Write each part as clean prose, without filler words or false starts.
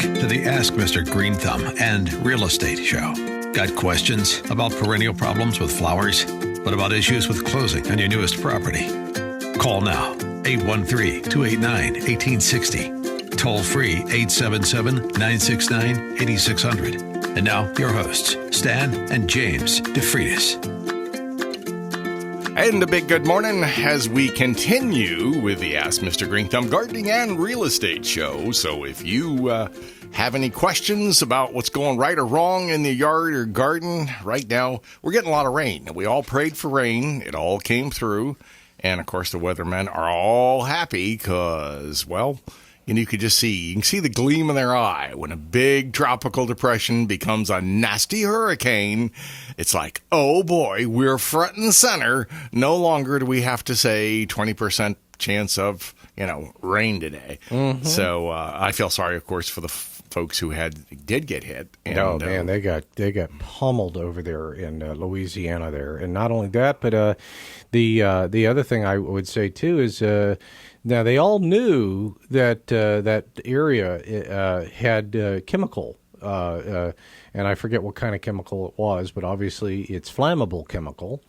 to the Ask Mr. Greenthumb and Real Estate Show. Got questions about perennial problems with flowers? What about issues with closing on your newest property? Call now, 813-289-1860. Toll free, 877-969-8600. And now, your hosts, Stan and James DeFreitas. And a big good morning as we continue with the Ask Mr. Greenthumb Gardening and Real Estate Show. So if you have any questions about what's going right or wrong in the yard or garden right now, we're getting a lot of rain. We all prayed for rain. It all came through. And, of course, the weathermen are all happy because, well, you can see the gleam in their eye when a big tropical depression becomes a nasty hurricane. It's like, oh boy, we're front and center. No longer do we have to say 20% chance of, rain today. Mm-hmm. So I feel sorry, of course, for the folks who did get hit. And, oh man, they got pummeled over there in Louisiana there, and not only that, but the other thing I would say too is. Now, they all knew that that area had chemical, and I forget what kind of chemical it was, but obviously it's flammable chemical.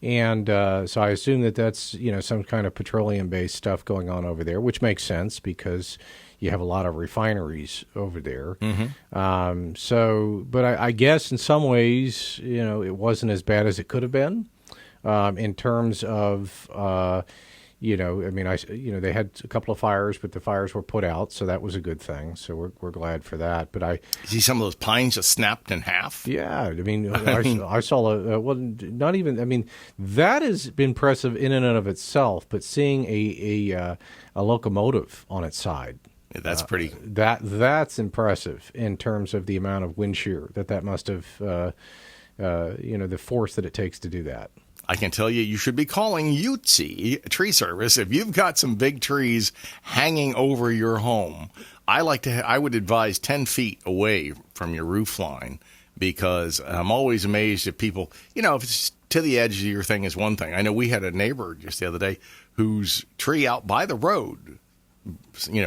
And so I assume that that's, some kind of petroleum-based stuff going on over there, which makes sense because you have a lot of refineries over there. Mm-hmm. But I guess in some ways, it wasn't as bad as it could have been in terms of... they had a couple of fires, but the fires were put out, so that was a good thing. So we're glad for that. But I see some of those pines just snapped in half. Yeah, I saw that is impressive in and of itself. But seeing a locomotive on its side, that's pretty. That's impressive in terms of the amount of wind shear that must have, the force that it takes to do that. I can tell you should be calling UTC Tree Service if you've got some big trees hanging over your home. I would advise 10 feet away from your roof line because I'm always amazed if people, if it's to the edge of your thing is one thing. I know we had a neighbor just the other day whose tree out by the road,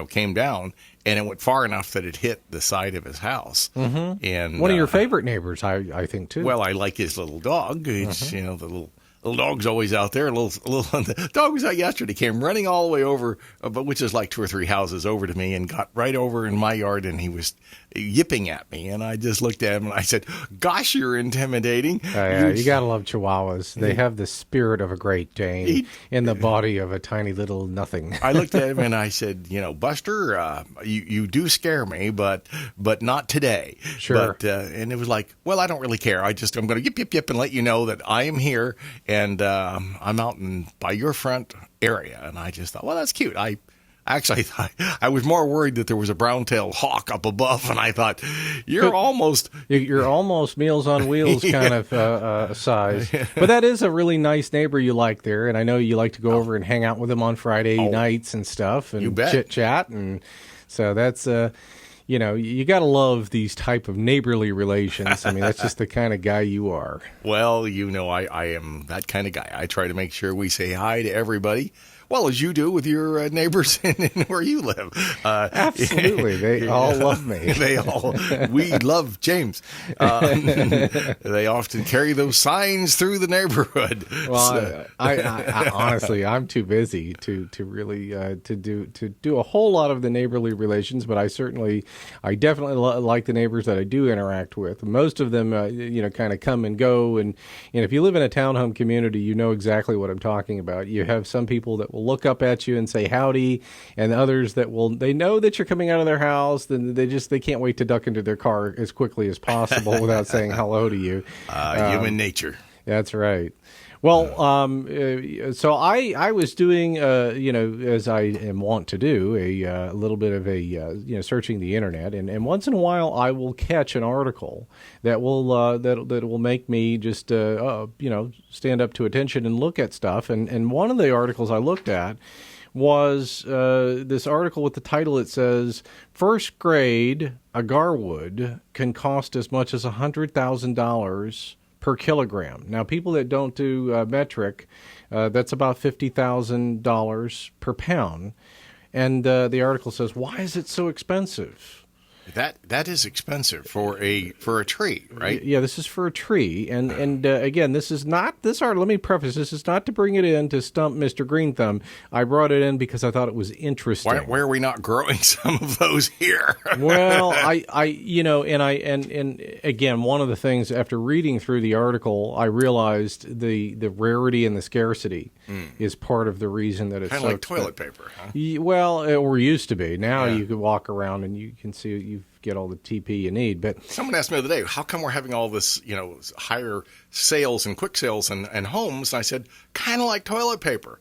came down and it went far enough that it hit the side of his house. Mm-hmm. And one of your favorite neighbors, I think, too. Well, I like his little dog. It's, the little dog's always out there. The dog was out yesterday, came running all the way over, which is like 2 or 3 houses over to me, and got right over in my yard, and he was yipping at me. And I just looked at him, and I said, gosh, you're intimidating. You got to love Chihuahuas. They have the spirit of a Great Dane in the body of a tiny little nothing. I looked at him, and I said, Buster, you do scare me, but not today. Sure. But, and it was like, well, I don't really care. I'm going to yip, yip, yip, and let you know that I am here. And I'm out by your front area. And I just thought, well, that's cute. I was more worried that there was a brown-tailed hawk up above. And I thought, you're almost Meals on Wheels kind of size. But that is a really nice neighbor you like there. And I know you like to go over and hang out with him on Friday nights and stuff and chit-chat. And so that's... you got to love these type of neighborly relations. I mean, that's just the kind of guy you are. Well, I am that kind of guy. I try to make sure we say hi to everybody. Well, as you do with your neighbors in where you live. Absolutely. They all love me. We love James. They often carry those signs through the neighborhood. Well, I honestly, I'm too busy to really to do a whole lot of the neighborly relations, but I definitely like the neighbors that I do interact with. Most of them, kind of come and go. And if you live in a townhome community, you know exactly what I'm talking about. You have some people that will look up at you and say howdy, and others that they know that you're coming out of their house, then they can't wait to duck into their car as quickly as possible without saying hello to you. Human nature. That's right. Well, so I was doing, as I am wont to do, a little bit of searching the internet, and once in a while I will catch an article that will make me just stand up to attention and look at stuff. And one of the articles I looked at was this article with the title. It says, "First grade agarwood can cost as much as $100,000 per kilogram." Now, people that don't do metric, that's about $50,000 per pound. And the article says, why is it so expensive? That is expensive for a tree, right? Yeah, this is for a tree, and again, this is not this art. Let me preface: this is not to bring it in to stump Mr. Greenthumb. I brought it in because I thought it was interesting. Why are we not growing some of those here? Well, and again, one of the things after reading through the article, I realized the rarity and the scarcity is part of the reason that it's kind of like toilet paper, huh? Well, or used to be. Now you can walk around and you can see you get all the TP you need. But someone asked me the other day, how come we're having all this, higher sales and quick sales and homes? And I said, kind of like toilet paper.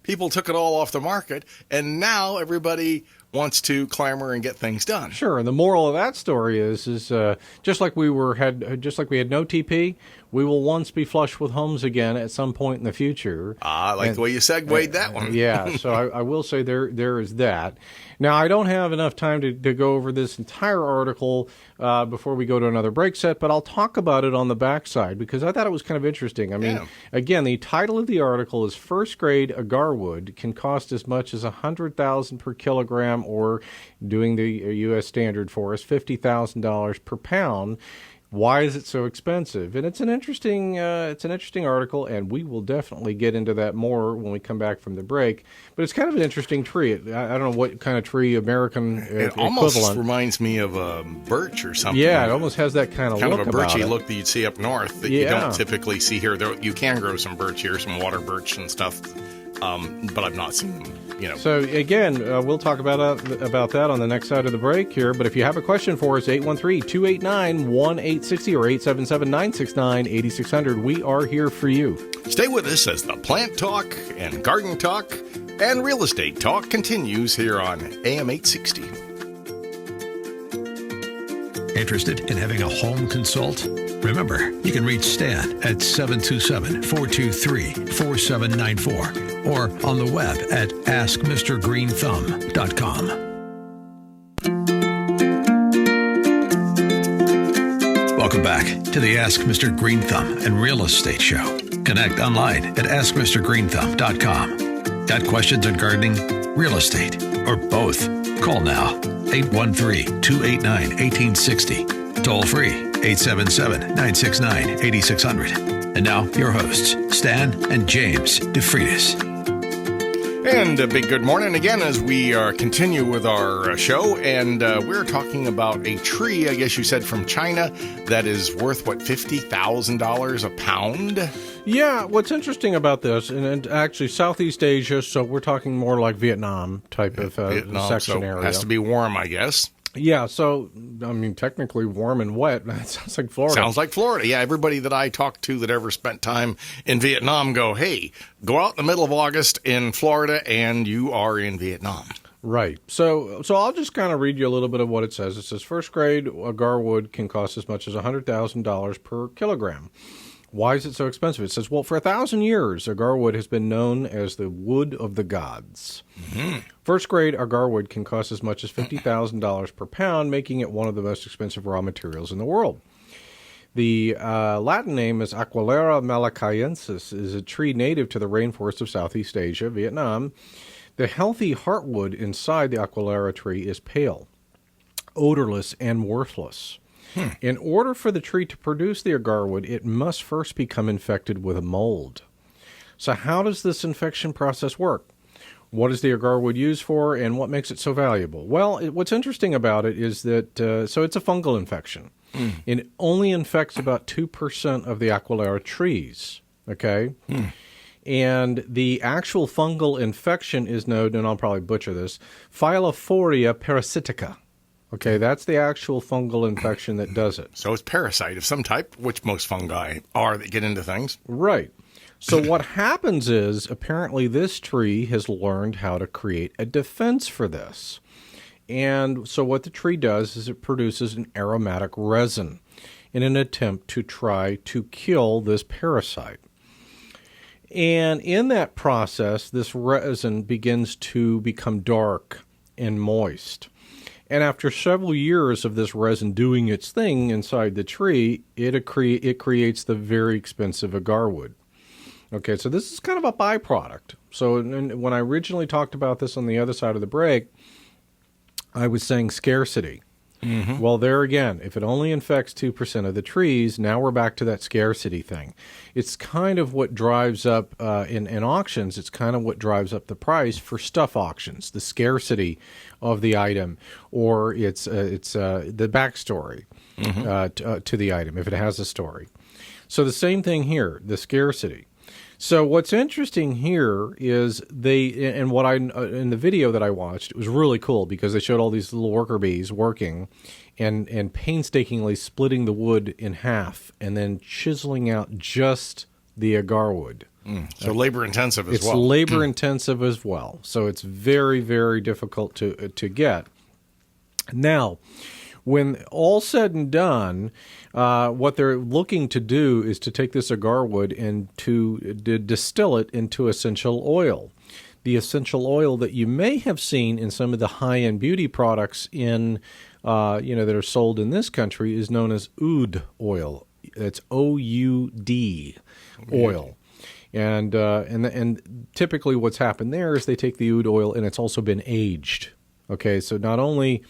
People took it all off the market, and now everybody wants to clamor and get things done. Sure, and the moral of that story is just like we had no TP, we will once be flush with homes again at some point in the future. I like the way you segued that one. Yeah, so I will say there is that. Now, I don't have enough time to go over this entire article before we go to another break set, but I'll talk about it on the backside because I thought it was kind of interesting. I mean, again, the title of the article is First Grade Agarwood Can Cost as Much as $100,000 per kilogram, or doing the U.S. standard for us, $50,000 per pound. Why is it so expensive? And it's an interesting article, and we will definitely get into that more when we come back from the break. But it's kind of an interesting tree. I don't know what kind of tree American it equivalent. Almost reminds me of a birch or something. Yeah, it almost has that kind of look a birchy about it. look that you'd see up north that you don't typically see here. You can grow some birch here, some water birch and stuff, but I've not seen them. So again, we'll talk about that on the next side of the break here. But if you have a question for us, 813-289-1860 or 877-969-8600. We are here for you. Stay with us as the plant talk and garden talk and real estate talk continues here on AM 860. Interested in having a home consult? Remember, you can reach Stan at 727-423-4794 or on the web at askmrgreenthumb.com. Welcome back to the Ask Mr. Greenthumb and Real Estate Show. Connect online at askmrgreenthumb.com. Got questions on gardening, real estate, or both? Call now, 813-289-1860. Toll free, 877-969-8600. And now, your hosts, Stan and James DeFreitas. And a big good morning again as we continue with our show. And we're talking about a tree, I guess you said, from China that is worth, $50,000 a pound? Yeah, what's interesting about this, and actually Southeast Asia, so we're talking more like Vietnam type of section area. It has to be warm, I guess. Yeah, so, I mean, technically warm and wet. That sounds like Florida. Sounds like Florida. Yeah, everybody that I talk to that ever spent time in Vietnam go, hey, go out in the middle of August in Florida and you are in Vietnam. Right. So I'll just kind of read you a little bit of what it says. It says, first grade agarwood can cost as much as $100,000 per kilogram. Why is it so expensive? It says, well, for 1,000 years, agarwood has been known as the wood of the gods. Mm-hmm. First grade agarwood can cost as much as $50,000 per pound, making it one of the most expensive raw materials in the world. The Latin name is Aquileia malacayensis, is a tree native to the rainforest of Southeast Asia, Vietnam. The healthy heartwood inside the Aquileia tree is pale, odorless, and worthless. In order for the tree to produce the agarwood, it must first become infected with a mold. So how does this infection process work? What is the agarwood used for, and what makes it so valuable? Well, what's interesting about it is that, so it's a fungal infection. It only infects about 2% of the Aquileia trees, okay? And the actual fungal infection is known, and I'll probably butcher this, Phyllophora parasitica. Okay, that's the actual fungal infection that does it. So it's parasite of some type, which most fungi are that get into things. Right. So what happens is, apparently this tree has learned how to create a defense for this. And so what the tree does is it produces an aromatic resin in an attempt to try to kill this parasite. And in that process, this resin begins to become dark and moist. And after several years of this resin doing its thing inside the tree, it creates the very expensive agarwood. Okay, so this is kind of a byproduct. So when I originally talked about this on the other side of the break, I was saying scarcity. Well, there again, if it only infects 2% of the trees, now we're back to that scarcity thing. It's kind of what drives up, in auctions, it's kind of what drives up the price for stuff auctions, the scarcity of the item, or it's the backstory to the item, if it has a story. So the same thing here, the scarcity. So what's interesting here is in the video that I watched, it was really cool because they showed all these little worker bees working and painstakingly splitting the wood in half and then chiseling out just the agar wood. So labor intensive as well. It's labor intensive as well. So it's very, very difficult to get. Now, when all said and done, what they're looking to do is to take this agar wood and to distill it into essential oil. The essential oil that you may have seen in some of the high-end beauty products that are sold in this country is known as oud oil. It's OUD oil. And typically what's happened there is they take the oud oil and it's also been aged. Okay, so not only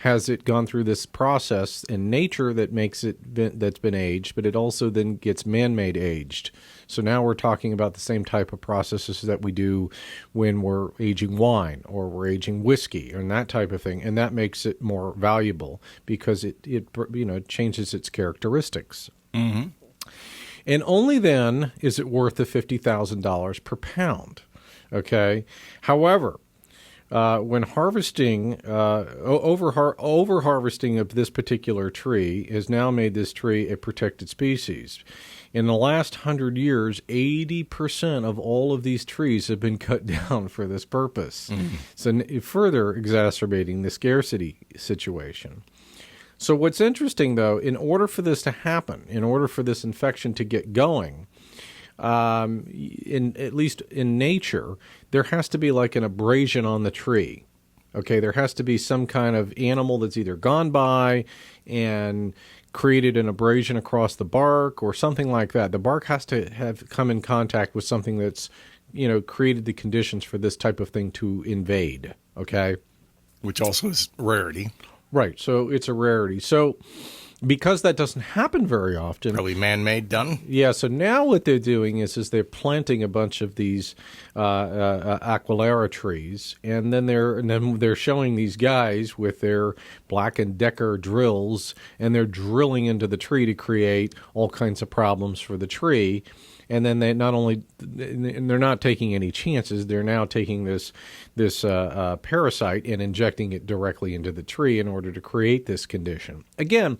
has it gone through this process in nature that makes that's been aged, but it also then gets man-made aged. So now we're talking about the same type of processes that we do when we're aging wine or we're aging whiskey and that type of thing, and that makes it more valuable because it changes its characteristics. Mm-hmm. And only then is it worth the $50,000 per pound. Okay, however, when harvesting, over harvesting of this particular tree has now made this tree a protected species. In the last 100 years, 80% of all of these trees have been cut down for this purpose. So further exacerbating the scarcity situation. So what's interesting, though, in order for this to happen, in order for this infection to get going, at least in nature, there has to be like an abrasion on the tree. Okay, there has to be some kind of animal that's either gone by and created an abrasion across the bark or something like that. The bark has to have come in contact with something that's, created the conditions for this type of thing to invade. Okay, which also is rarity. Right, so it's a rarity. So because that doesn't happen very often. Probably man-made done? Yeah, so now what they're doing is they're planting a bunch of these Aquilera trees, and then they're showing these guys with their Black & Decker drills, and they're drilling into the tree to create all kinds of problems for the tree. And then they're not taking any chances. They're now taking this parasite and injecting it directly into the tree in order to create this condition. Again,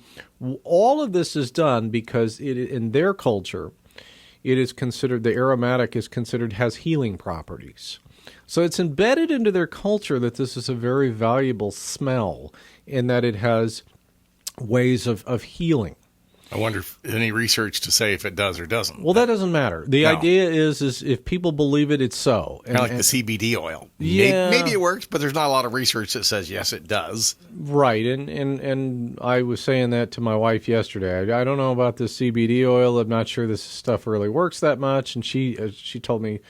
all of this is done because in their culture, it is considered, the aromatic is considered, has healing properties. So it's embedded into their culture that this is a very valuable smell and that it has ways of healing. I wonder if any research to say if it does or doesn't. Well, that doesn't matter. The idea is if people believe it, it's so. Kind of like the CBD oil. Yeah. Maybe it works, but there's not a lot of research that says, yes, it does. Right. And I was saying that to my wife yesterday. I don't know about this CBD oil. I'm not sure this stuff really works that much. And she told me,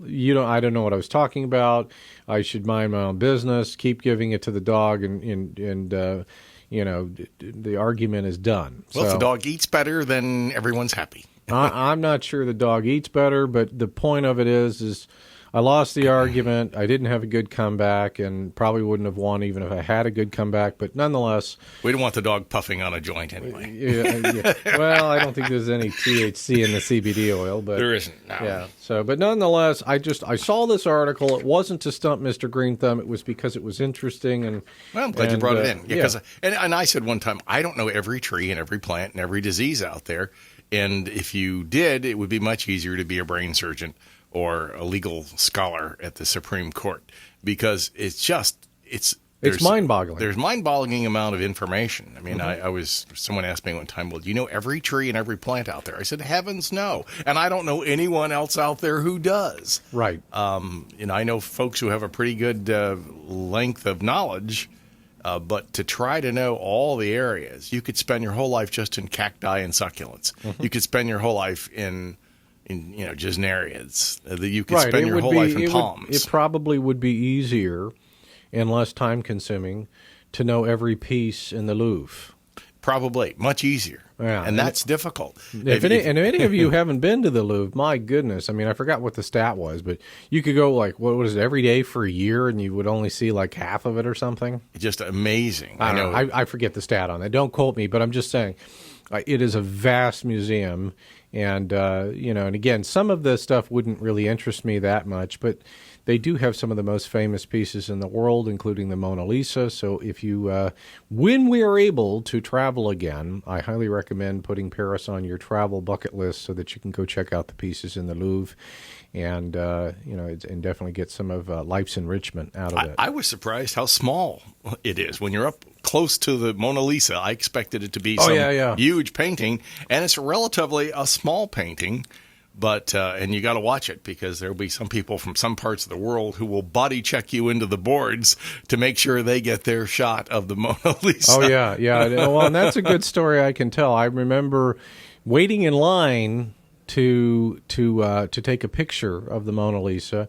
I don't know what I was talking about. I should mind my own business, keep giving it to the dog, and the argument is done. Well, if the dog eats better, then everyone's happy. I'm not sure the dog eats better, but the point of it is I lost the argument. I didn't have a good comeback and probably wouldn't have won even if I had a good comeback. But nonetheless, we don't want the dog puffing on a joint anyway. Yeah. Well, I don't think there's any THC in the CBD oil, but there isn't. No. Yeah. So, but nonetheless, I saw this article. It wasn't to stump Mr. Greenthumb. It was because it was interesting. And well, I'm glad you brought it in. Yeah. And I said one time, I don't know every tree and every plant and every disease out there. And if you did, it would be much easier to be a brain surgeon or a legal scholar at the Supreme Court, because it's mind-boggling. There's mind-boggling amount of information. I mean, someone asked me one time, well, do you know every tree and every plant out there? I said, heavens no. And I don't know anyone else out there who does. Right. I know folks who have a pretty good length of knowledge, but to try to know all the areas, you could spend your whole life just in cacti and succulents. Mm-hmm. You could spend your whole life in gesneriads. You could spend your whole life in palms. It probably would be easier and less time-consuming to know every piece in the Louvre. Probably much easier. Yeah, and that's difficult. If any of you haven't been to the Louvre, my goodness, I mean, I forgot what the stat was, but you could go like, what was it, every day for a year, and you would only see like half of it or something. Just amazing. I know. I forget the stat on that. Don't quote me, but I'm just saying, it is a vast museum, and and again, some of the stuff wouldn't really interest me that much, but they do have some of the most famous pieces in the world, including the Mona Lisa. So if you, when we are able to travel again, I highly recommend putting Paris on your travel bucket list so that you can go check out the pieces in the Louvre and, and definitely get some of life's enrichment out of it. I was surprised how small it is. When you're up close to the Mona Lisa, I expected it to be some huge painting, and it's relatively a small painting. But and you got to watch it because there'll be some people from some parts of the world who will body check you into the boards to make sure they get their shot of the Mona Lisa. Oh yeah. Well, and that's a good story I can tell. I remember waiting in line to take a picture of the Mona Lisa,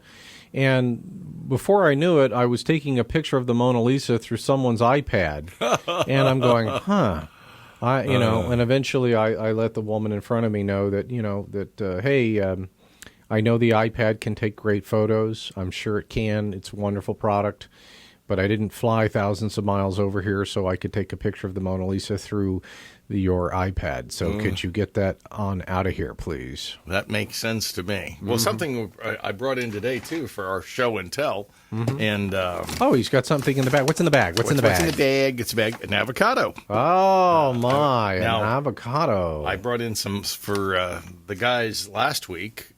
and before I knew it, I was taking a picture of the Mona Lisa through someone's iPad, and I'm going, huh. And eventually I let the woman in front of me know that, hey, I know the iPad can take great photos. I'm sure it can. It's a wonderful product. But I didn't fly thousands of miles over here so I could take a picture of the Mona Lisa through your iPad. So could you get that on out of here, please? That makes sense to me. Well, something I brought in today, too, for our show and tell. And he's got something in the bag. What's in the bag? What's in the bag? What's in the bag? It's a bag, an avocado. Oh, my, an now, avocado. I brought in some for the guys last week.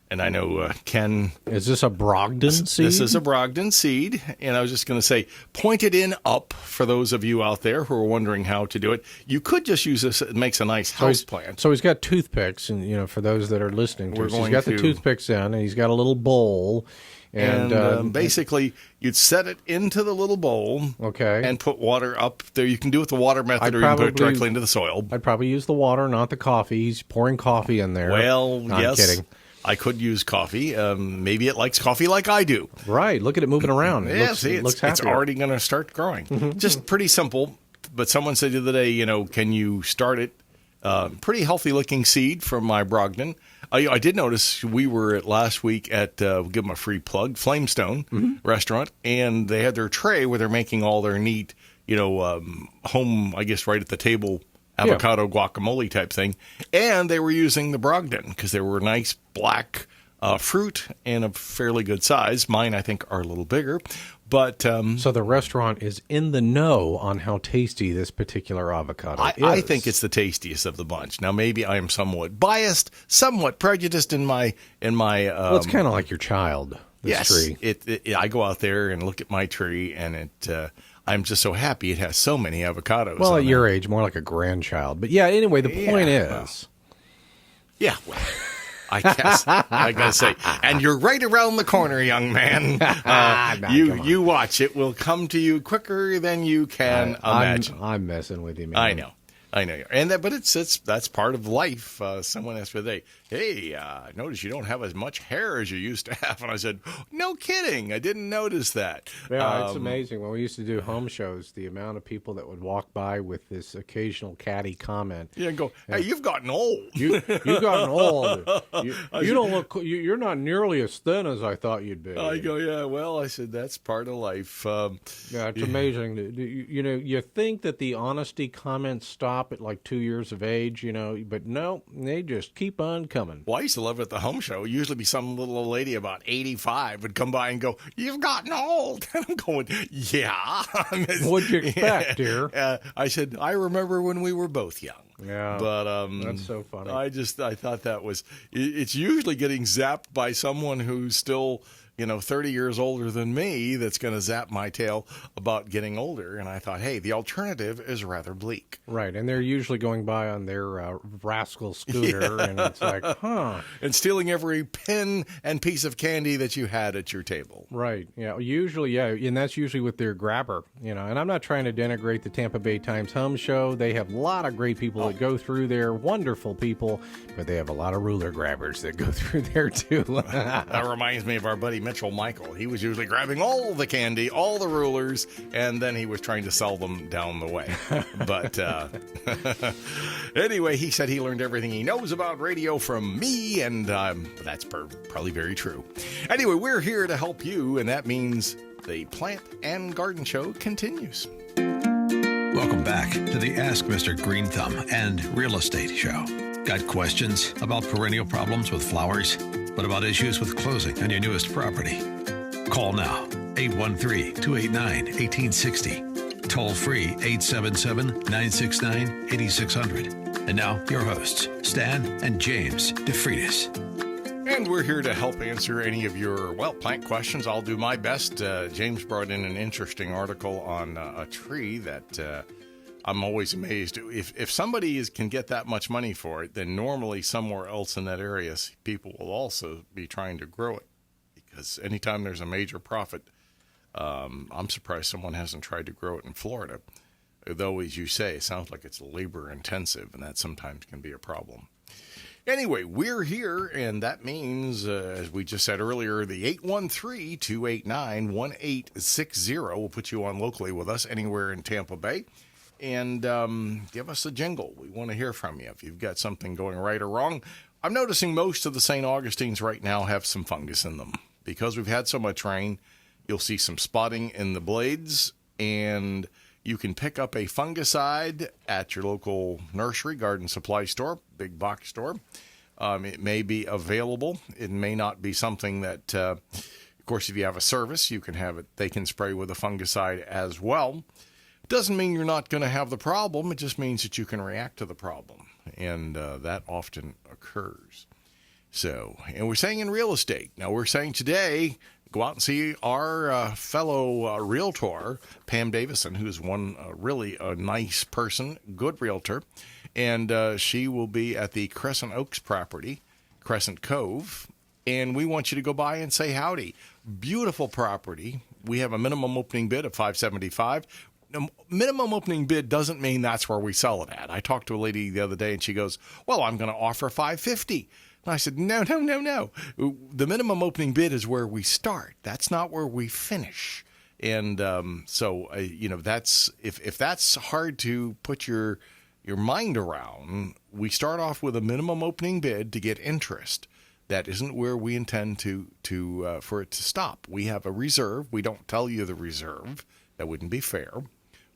And I know Ken... Is this a Brogdon seed? This is a Brogdon seed. And I was just going to say, point it in up for those of you out there who are wondering how to do it. You could just use this. It makes a nice house plant. So he's got toothpicks. And, for those that are listening to us, he's got the toothpicks in, and he's got a little bowl. And basically, you'd set it into the little bowl and put water up there. You can do it the water method, or you can put it directly into the soil. I'd probably use the water, not the coffee. He's pouring coffee in there. Well, no, yes. I'm kidding. I could use coffee. Maybe it likes coffee like I do. Right. Look at it moving around. It looks happier. It's already going to start growing. Just pretty simple. But someone said the other day, can you start it? Pretty healthy-looking seed from my Brogdon. I did notice we were last week at, we'll give them a free plug, Flamestone restaurant, and they had their tray where they're making all their neat, home, I guess, right at the table avocado guacamole type thing. And they were using the Brogdon because they were nice black fruit and a fairly good size. Mine, I think, are a little bigger. But so the restaurant is in the know on how tasty this particular avocado is. I think it's the tastiest of the bunch. Now, maybe I am somewhat biased, somewhat prejudiced in my. Well, it's kind of like your child. This tree. I go out there and look at my tree, and it. I'm just so happy it has so many avocados. Well, at your age, more like a grandchild. But yeah, anyway, the point is. Well, I guess I gotta say, and you're right around the corner, young man. You watch; it will come to you quicker than you can imagine. I'm messing with you, man. I know, but that's part of life. Someone asked me today, "Hey, I noticed you don't have as much hair as you used to have," and I said, "No kidding, I didn't notice that." Yeah, it's amazing. When we used to do home shows, the amount of people that would walk by with this occasional catty comment. Yeah, and go, "Hey, you've gotten old. You've gotten old. You don't look. You're not nearly as thin as I thought you'd be." I go, "Yeah, well," I said, "that's part of life." Yeah, it's amazing. You think that the honesty comments stop at like 2 years of age, but no, they just keep on coming. Well, I used to love it at the home show. It'd usually be some little old lady about 85 would come by and go, "You've gotten old." And I'm going, "Yeah." What'd you expect, dear? I said, "I remember when we were both young." Yeah, but that's so funny. I thought that was. It's usually getting zapped by someone who's still 30 years older than me that's going to zap my tail about getting older. And I thought, hey, the alternative is rather bleak. Right. And they're usually going by on their rascal scooter. And it's like, and stealing every pin and piece of candy that you had at your table. Right. Yeah. Usually, yeah. And that's usually with their grabber, And I'm not trying to denigrate the Tampa Bay Times Home Show. They have a lot of great people that go through there, wonderful people, but they have a lot of ruler grabbers that go through there, too. That reminds me of our buddy Mitchell Michael. He was usually grabbing all the candy, all the rulers, and then he was trying to sell them down the way. But anyway, he said he learned everything he knows about radio from me, and that's probably very true. Anyway, we're here to help you, and that means the Plant and Garden Show continues. Welcome back to the Ask Mr. Greenthumb and Real Estate Show. Got questions about perennial problems with flowers? What about issues with closing on your newest property? Call now, 813-289-1860. Toll free, 877-969-8600. And now, your hosts, Stan and James DeFreitas. And we're here to help answer any of your, plant questions. I'll do my best. James brought in an interesting article on a tree that I'm always amazed. If somebody can get that much money for it, then normally somewhere else in that area, people will also be trying to grow it. Because anytime there's a major profit, I'm surprised someone hasn't tried to grow it in Florida. Though, as you say, it sounds like it's labor intensive, and that sometimes can be a problem. Anyway, we're here, and that means, as we just said earlier, the 813-289-1860 will put you on locally with us anywhere in Tampa Bay. And give us a jingle. We want to hear from you if you've got something going right or wrong. I'm noticing most of the St. Augustines right now have some fungus in them. Because we've had so much rain, you'll see some spotting in the blades, and you can pick up a fungicide at your local nursery, garden supply store, big box store. It may be available. It may not be something that, of course, if you have a service, you can have it. They can spray with a fungicide as well. Doesn't mean you're not going to have the problem. It just means that you can react to the problem, and that often occurs. So, and we're saying in real estate. Now, we're saying today, go out and see our fellow realtor, Pam Davison, who's really a nice person, good realtor, and she will be at the Crescent Oaks property, Crescent Cove, and we want you to go by and say howdy. Beautiful property. We have a minimum opening bid of $575. Now, minimum opening bid doesn't mean that's where we sell it at. I talked to a lady the other day, and she goes, well, I'm going to offer $550. And I said, no. The minimum opening bid is where we start. That's not where we finish. And that's if that's hard to put your mind around, we start off with a minimum opening bid to get interest. That isn't where we intend for it to stop. We have a reserve. We don't tell you the reserve. That wouldn't be fair.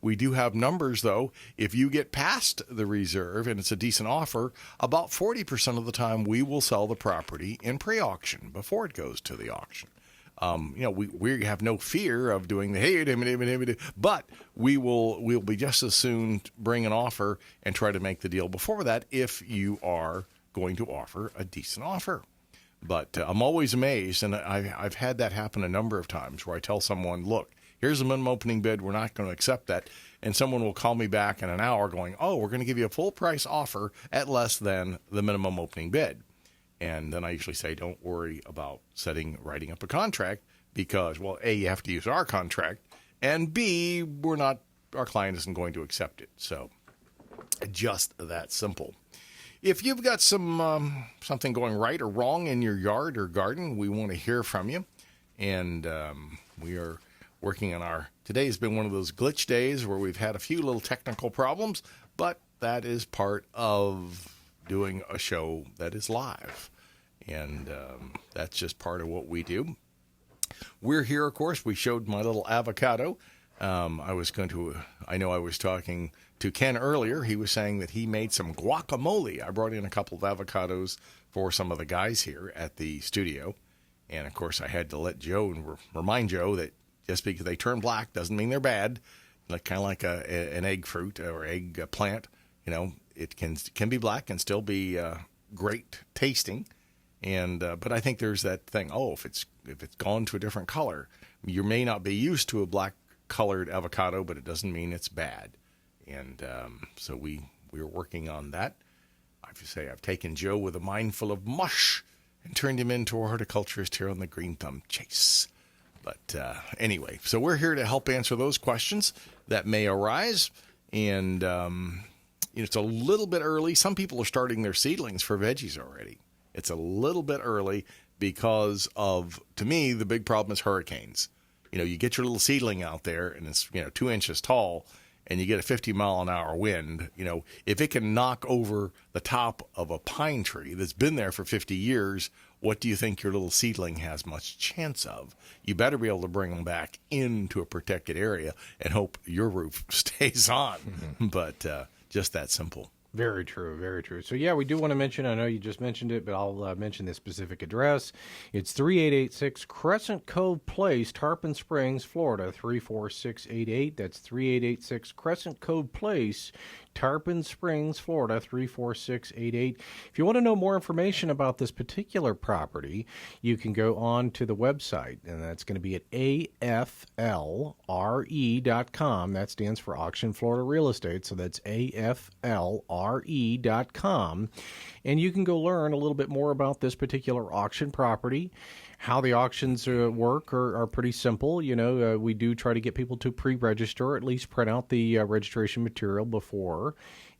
We do have numbers, though. If you get past the reserve and it's a decent offer, about 40% of the time we will sell the property in pre-auction before it goes to the auction. We have no fear of doing the but we'll be just as soon bring an offer and try to make the deal before that if you are going to offer a decent offer. But I'm always amazed, and I've had that happen a number of times where I tell someone, look, here's the minimum opening bid. We're not going to accept that. And someone will call me back in an hour going, oh, we're going to give you a full price offer at less than the minimum opening bid. And then I usually say, don't worry about writing up a contract because, well, A, you have to use our contract, and B, our client isn't going to accept it. So just that simple. If you've got something going right or wrong in your yard or garden, we want to hear from you. And we are working on today has been one of those glitch days where we've had a few little technical problems, but that is part of doing a show that is live. And that's just part of what we do. We're here, of course. We showed my little avocado. I was talking to Ken earlier. He was saying that he made some guacamole. I brought in a couple of avocados for some of the guys here at the studio. And, of course, I had to let Joe remind Joe that just because they turn black doesn't mean they're bad. Kind of like an egg fruit or egg plant. It can be black and still be great tasting. And but I think there's that thing. Oh, if it's gone to a different color, you may not be used to a black colored avocado, but it doesn't mean it's bad. And so we're working on that. I have to say I've taken Joe with a mind full of mush and turned him into a horticulturist here on the Greenthumb chase. But anyway, so we're here to help answer those questions that may arise. And it's a little bit early. Some people are starting their seedlings for veggies already. It's a little bit early, because of, to me, the big problem is hurricanes. You get your little seedling out there and it's, 2 inches tall and you get a 50-mile-an-hour wind. If it can knock over the top of a pine tree that's been there for 50 years, what do you think your little seedling has much chance of? You better be able to bring them back into a protected area and hope your roof stays on. Mm-hmm. But just that simple. Very true, very true. So, yeah, we do want to mention, I know you just mentioned it, but I'll mention this specific address. It's 3886 Crescent Cove Place, Tarpon Springs, Florida, 34688. That's 3886 Crescent Cove Place, Tarpon Springs, Florida, 34688. If you want to know more information about this particular property, you can go on to the website, and that's going to be at AFLRE.com. That stands for Auction Florida Real Estate, so that's AFLRE.com, and you can go learn a little bit more about this particular auction property. How the auctions work are pretty simple. We do try to get people to pre-register, or at least print out the registration material before,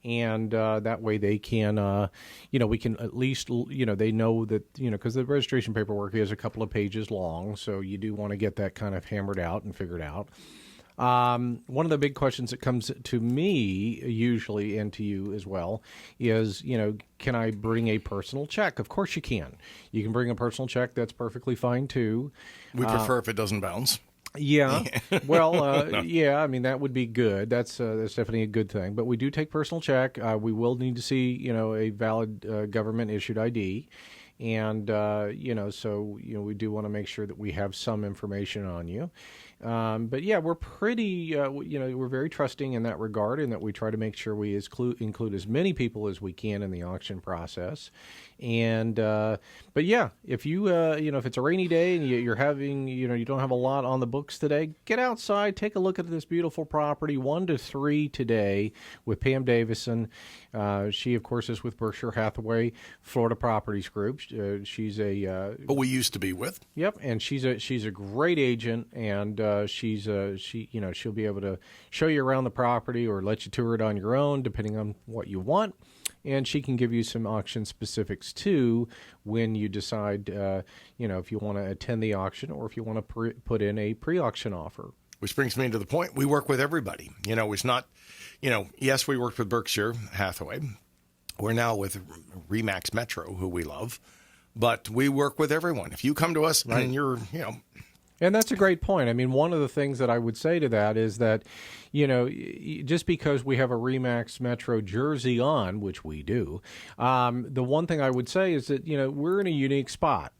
and that way they can, we can at least, they know that, because the registration paperwork is a couple of pages long, so you do want to get that kind of hammered out and figured out. One of the big questions that comes to me usually, and to you as well, is, can I bring a personal check? Of course you can. You can bring a personal check. That's perfectly fine, too. We prefer if it doesn't bounce. Yeah. Well, no. Yeah, I mean, that would be good. That's definitely a good thing. But we do take personal check. We will need to see, a valid government-issued ID. And, so, we do want to make sure that we have some information on you. But, yeah, we're pretty, we're very trusting in that regard, and that we try to make sure we include as many people as we can in the auction process. And, but, yeah, if you, if it's a rainy day and you're having, you don't have a lot on the books today, get outside, take a look at this beautiful property, 1 to 3 today with Pam Davison. She, of course, is with Berkshire Hathaway Florida Properties Group. She's a but we used to be with. Yep, and she's a great agent, and she'll be able to show you around the property or let you tour it on your own, depending on what you want. And she can give you some auction specifics too when you decide, if you want to attend the auction or if you want to put in a pre-auction offer. Which brings me to the point, we work with everybody. It's not, yes, we worked with Berkshire Hathaway. We're now with Remax Metro, who we love. But we work with everyone. If you come to us and you're, And that's a great point. I mean, one of the things that I would say to that is that, just because we have a Remax Metro jersey on, which we do, the one thing I would say is that, we're in a unique spot.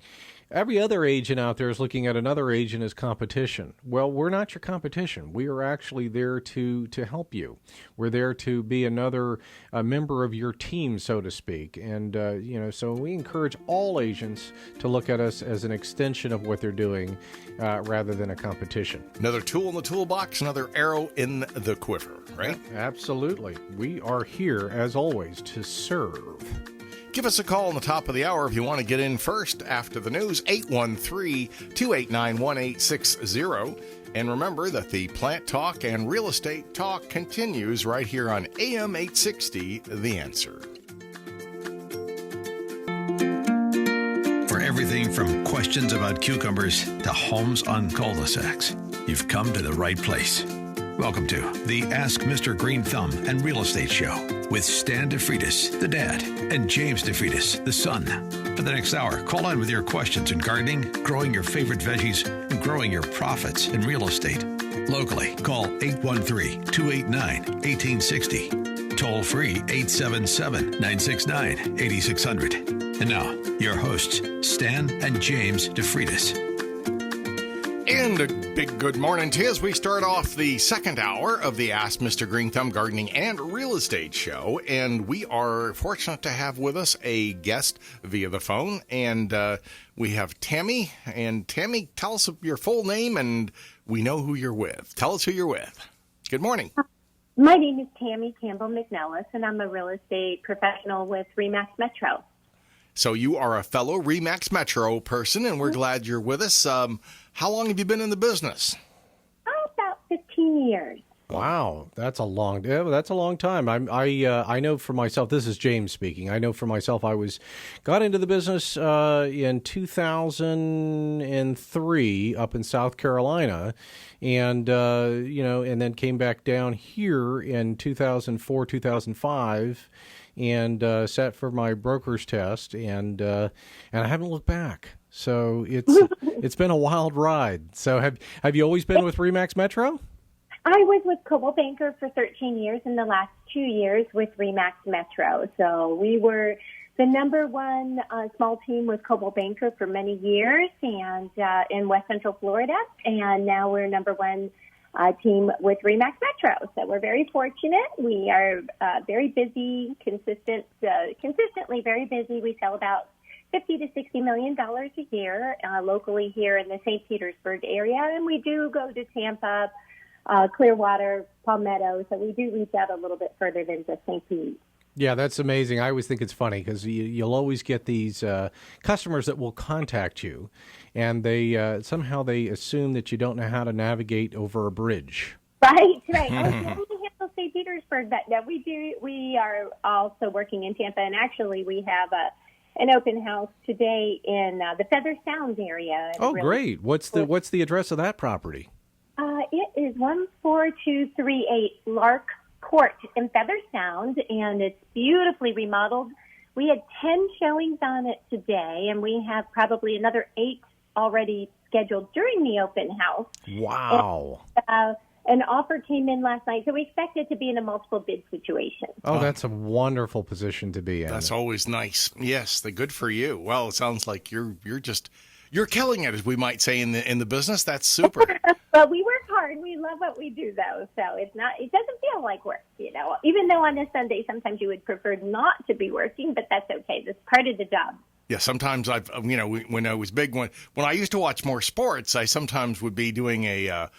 Every other agent out there is looking at another agent as competition. Well, we're not your competition. We are actually there to help you. We're there to be another member of your team, so to speak. And, so we encourage all agents to look at us as an extension of what they're doing rather than a competition. Another tool in the toolbox, another arrow in the quiver, right? Yeah, absolutely. We are here, as always, to serve. Give us a call on the top of the hour if you want to get in first after the news, 813-289-1860. And remember that the plant talk and real estate talk continues right here on AM 860, The Answer. For everything from questions about cucumbers to homes on cul-de-sacs, you've come to the right place. Welcome to the Ask Mr. Greenthumb and Real Estate Show with Stan DeFreitas, the dad, and James DeFreitas, the son. For the next hour, call in with your questions in gardening, growing your favorite veggies, and growing your profits in real estate. Locally, call 813-289-1860. Toll free 877-969-8600. And now, your hosts, Stan and James DeFreitas. And a big good morning to you as we start off the second hour of the Ask Mr. Greenthumb Gardening and Real Estate Show. And we are fortunate to have with us a guest via the phone. And we have Tammy. And Tammy, tell us your full name and we know who you're with. Tell us who you're with. Good morning. My name is Tammy Campbell McNelis, and I'm a real estate professional with Remax Metro. So you are a fellow Remax Metro person, and we're glad you're with us. How long have you been in the business? About 15 years. Wow, that's a long time. I know for myself. This is James speaking. I know for myself. Got into the business in 2003 up in South Carolina, and and then came back down here in 2004, 2005, and sat for my broker's test, and I haven't looked back. So it's been a wild ride. So have you always been with RE/MAX Metro? I was with Coldwell Banker for 13 years, and the last 2 years with RE/MAX Metro. So we were the number one small team with Coldwell Banker for many years, and in West Central Florida, and now we're number one team with RE/MAX Metro. So we're very fortunate. We are very busy, consistently very busy. We sell about $50 to $60 million a year locally here in the St. Petersburg area, and we do go to Tampa, Clearwater, Palmetto, so we do reach out a little bit further than just St. Pete. Yeah, that's amazing. I always think it's funny because you'll always get these customers that will contact you, and they somehow they assume that you don't know how to navigate over a bridge. Right. Oh, yeah, we handle St. Petersburg, but no, we do. We are also working in Tampa, and actually we have an open house today in the Feather Sound area. Oh, great! What's the address of that property? It is 14238 Lark Court in Feather Sound, and it's beautifully remodeled. We had 10 showings on it today, and we have probably another 8 already scheduled during the open house. Wow. And, an offer came in last night, so we expect it to be in a multiple bid situation. Oh, that's a wonderful position to be in. That's always nice. Yes, the good for you. Well, it sounds like you're killing it, as we might say in the business. That's super. Well, we work hard. We love what we do, though, so it doesn't feel like work, Even though on a Sunday sometimes you would prefer not to be working, but that's okay. That's part of the job. Yeah, sometimes when I was big, when I used to watch more sports, I sometimes would be doing an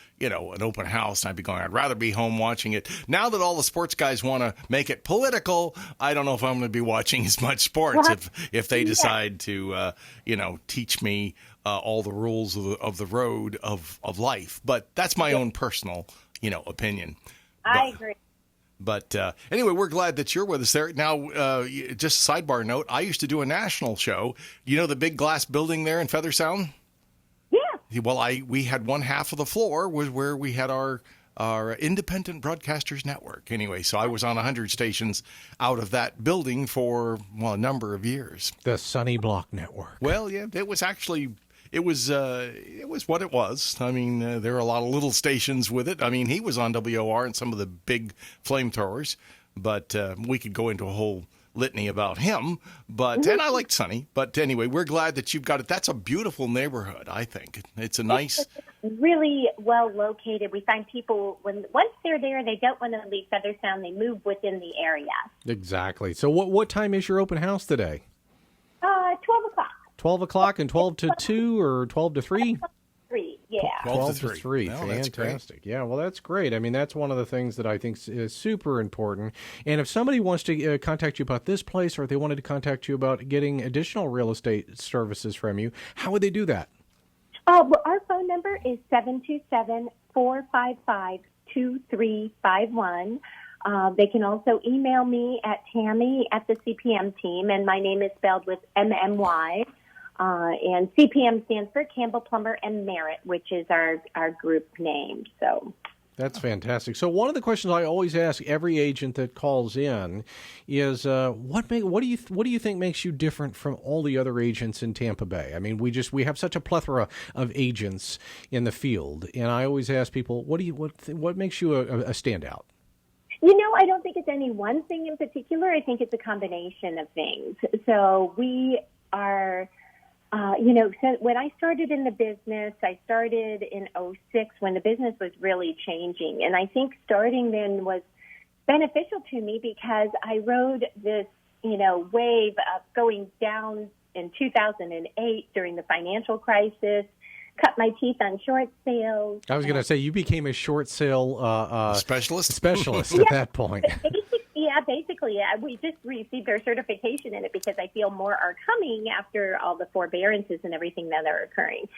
open house, and I'd be going, I'd rather be home watching it. Now that all the sports guys want to make it political, I don't know if I'm going to be watching as much sports if they decide to, teach me all the rules of the road of life. But that's my own personal, opinion. I agree. But anyway, we're glad that you're with us there. Now, just a sidebar note, I used to do a national show. You know the big glass building there in Feather Sound? Yeah. Well, we had one half of the floor was where we had our Independent Broadcasters Network. Anyway, so I was on 100 stations out of that building for, a number of years. The Sunny Block Network. Well, yeah, it was what it was. I mean, there are a lot of little stations with it. I mean, he was on WOR and some of the big flamethrowers, but we could go into a whole litany about him. But and I liked Sunny. But anyway, we're glad that you've got it. That's a beautiful neighborhood, I think. It's a nice, really well located. We find people once they're there, they don't want to leave Feather Sound. They move within the area. Exactly. So what time is your open house today? 12 o'clock. 12 o'clock and 12 to 2 or 12 to 3? 3, yeah. 12 to 3. No, Fantastic. Yeah, well, that's great. I mean, that's one of the things that I think is super important. And if somebody wants to contact you about this place, or if they wanted to contact you about getting additional real estate services from you, how would they do that? Well, our phone number is 727-455-2351. They can also email me at Tammy at the CPM team, and my name is spelled with MMY. And CPM stands for Campbell, Plummer, and Merritt, which is our group name. So that's fantastic. So one of the questions I always ask every agent that calls in is, what do you think makes you different from all the other agents in Tampa Bay? I mean, we have such a plethora of agents in the field, and I always ask people, what makes you a standout? I don't think it's any one thing in particular. I think it's a combination of things. So we are, so when I started in the business, I started in 2006 when the business was really changing. And I think starting then was beneficial to me because I rode this, wave of going down in 2008 during the financial crisis, cut my teeth on short sales. I was going to say, you became a short sale specialist at that point. Basically, we just received our certification in it because I feel more are coming after all the forbearances and everything that are occurring.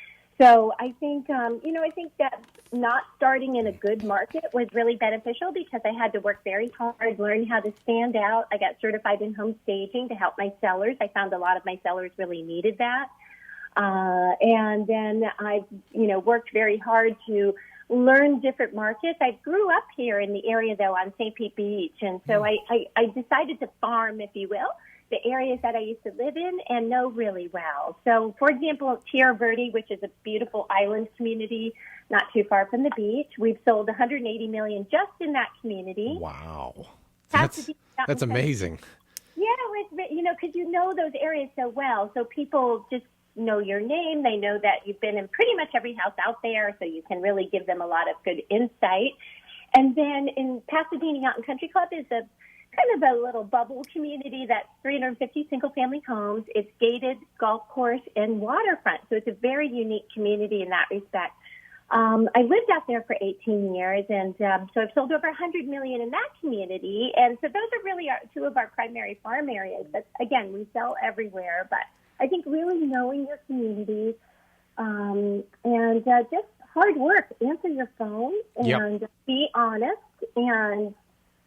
So I think, I think that not starting in a good market was really beneficial because I had to work very hard, learn how to stand out. I got certified in home staging to help my sellers. I found a lot of my sellers really needed that. And then I've, worked very hard to learn different markets. I grew up here in the area, though, on St. Pete Beach. And so I decided to farm, if you will, the areas that I used to live in and know really well. So, for example, Tierra Verde, which is a beautiful island community not too far from the beach, we've sold $180 million just in that community. Wow. That's amazing. Yeah, because you know those areas so well. So people just know your name. They know that you've been in pretty much every house out there, so you can really give them a lot of good insight. And then in Pasadena Yacht and Country Club is a kind of a little bubble community that's 350 single-family homes. It's gated, golf course, and waterfront. So it's a very unique community in that respect. I lived out there for 18 years, and so I've sold over $100 million in that community. And so those are really two of our primary farm areas. But, again, we sell everywhere. But I think really knowing your community and just hard work. Answer your phone and be honest and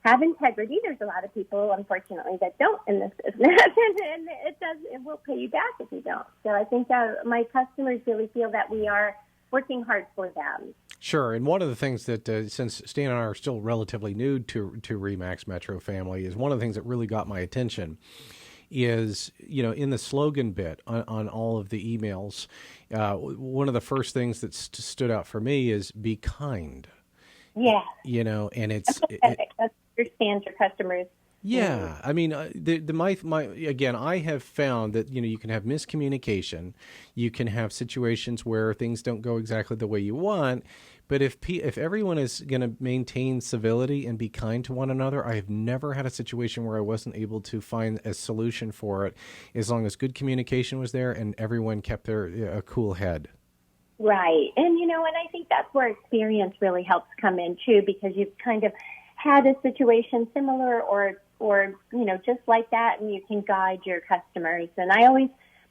have integrity. There's a lot of people, unfortunately, that don't in this business, and it will pay you back if you don't. So I think that my customers really feel that we are working hard for them. Sure, and one of the things that, since Stan and I are still relatively new to RE/MAX Metro family, is one of the things that really got my attention is, in the slogan bit on all of the emails, one of the first things that stood out for me is be kind. Yeah. And it's... understand your customers. Yeah, I mean, again, I have found that you can have miscommunication, you can have situations where things don't go exactly the way you want, but if everyone is going to maintain civility and be kind to one another, I have never had a situation where I wasn't able to find a solution for it, as long as good communication was there and everyone kept a cool head. Right, and and I think that's where experience really helps come in too, because you've kind of had a situation similar or just like that, and you can guide your customers. And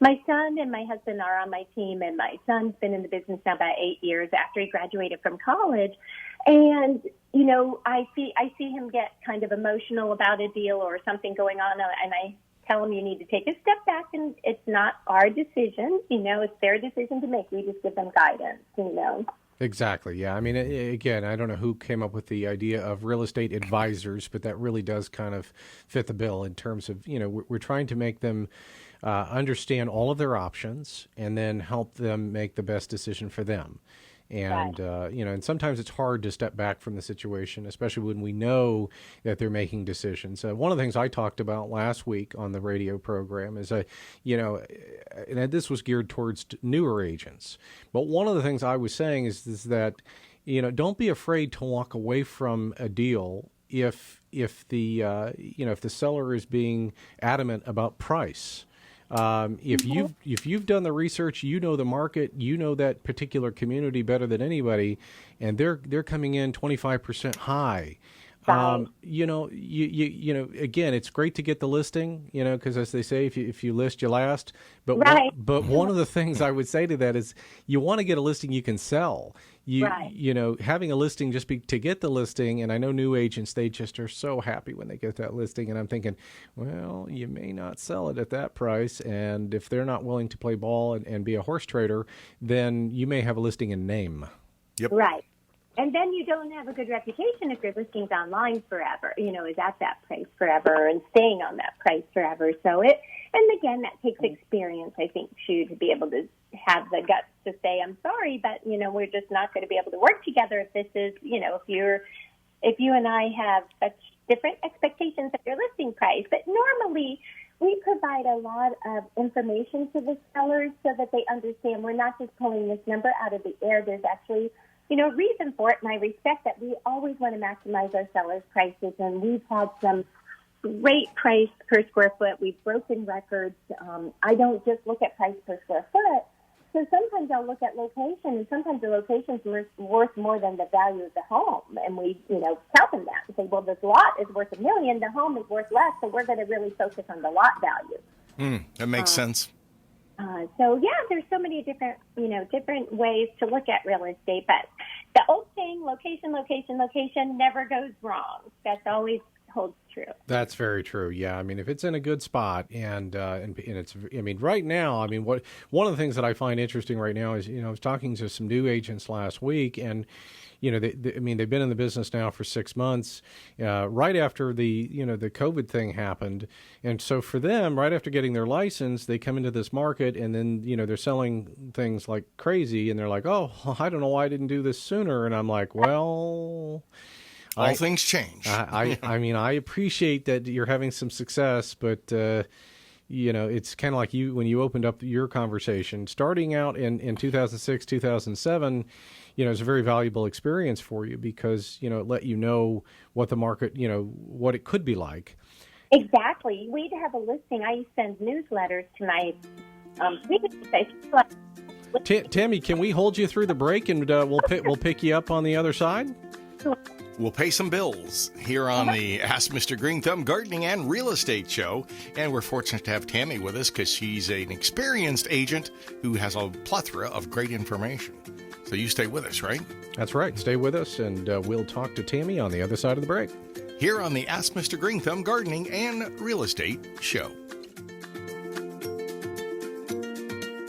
my son and my husband are on my team, and my son's been in the business now about 8 years after he graduated from college. And, I see him get kind of emotional about a deal or something going on, and I tell him you need to take a step back, and it's not our decision, it's their decision to make. We just give them guidance, Exactly. Yeah. I mean, again, I don't know who came up with the idea of real estate advisors, but that really does kind of fit the bill in terms of, we're trying to make them understand all of their options and then help them make the best decision for them. And, and sometimes it's hard to step back from the situation, especially when we know that they're making decisions. One of the things I talked about last week on the radio program is, and this was geared towards newer agents. But one of the things I was saying is that, don't be afraid to walk away from a deal if the seller is being adamant about price. If you've done the research, the market, that particular community better than anybody, and they're coming in 25% high. Again, it's great to get the listing, because as they say, if you list, you last. But one of the things I would say to that is you want to get a listing you can sell. Having a listing just to get the listing, and I know new agents, they just are so happy when they get that listing, and I'm thinking, well, you may not sell it at that price, and if they're not willing to play ball and be a horse trader, then you may have a listing in name. Yep. Right. And then you don't have a good reputation if your listing's online forever, is at that price forever and staying on that price forever. And again, that takes experience, I think, too, to be able to have the guts to say, I'm sorry, but, we're just not going to be able to work together if this is, if you and I have such different expectations of your listing price. But normally we provide a lot of information to the sellers so that they understand we're not just pulling this number out of the air. There's actually a reason for it, and I respect that. We always want to maximize our sellers' prices, and we've had some great price per square foot. We've broken records. I don't just look at price per square foot. So sometimes I'll look at location, and sometimes the location's worth more than the value of the home. And we, tell them that and say, well, this lot is worth $1 million, the home is worth less, so we're going to really focus on the lot value. That makes sense. So yeah, there's so many different, different ways to look at real estate. But the old saying, location, location, location, never goes wrong. That's always holds true. That's very true. Yeah, I mean, if it's in a good spot, and it's, I mean, right now, I mean, one of the things that I find interesting right now is, I was talking to some new agents last week, and I mean, they've been in the business now for 6 months, right after the COVID thing happened. And so for them, right after getting their license, they come into this market, and then, they're selling things like crazy, and they're like, oh, I don't know why I didn't do this sooner. And I'm like, well, all things change. I mean, I appreciate that you're having some success, but, it's kind of like when you opened up your conversation, starting out in 2006, 2007, it's a very valuable experience for you because, it let you know what the market, what it could be like. Exactly. We'd have a listing. I send newsletters to my Tammy, can we hold you through the break, and we'll pick you up on the other side? We'll pay some bills here on the Ask Mr. Greenthumb Gardening and Real Estate Show. And we're fortunate to have Tammy with us because she's an experienced agent who has a plethora of great information. So you stay with us, right? That's right. Stay with us, and we'll talk to Tammy on the other side of the break. Here on the Ask Mr. Greenthumb Gardening and Real Estate Show.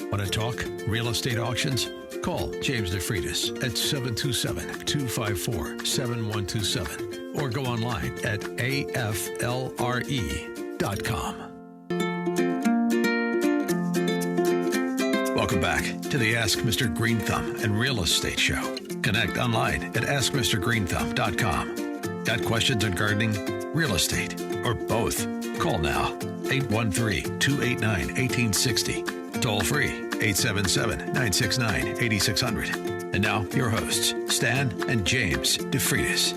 Want to talk real estate auctions? Call James DeFreitas at 727-254-7127 or go online at aflre.com. Welcome back to the Ask Mr. Greenthumb and Real Estate Show. Connect online at askmrgreenthumb.com. Got questions on gardening, real estate, or both? Call now. 813-289-1860. Toll free. 877-969-8600. And now, your hosts, Stan and James DeFreitas.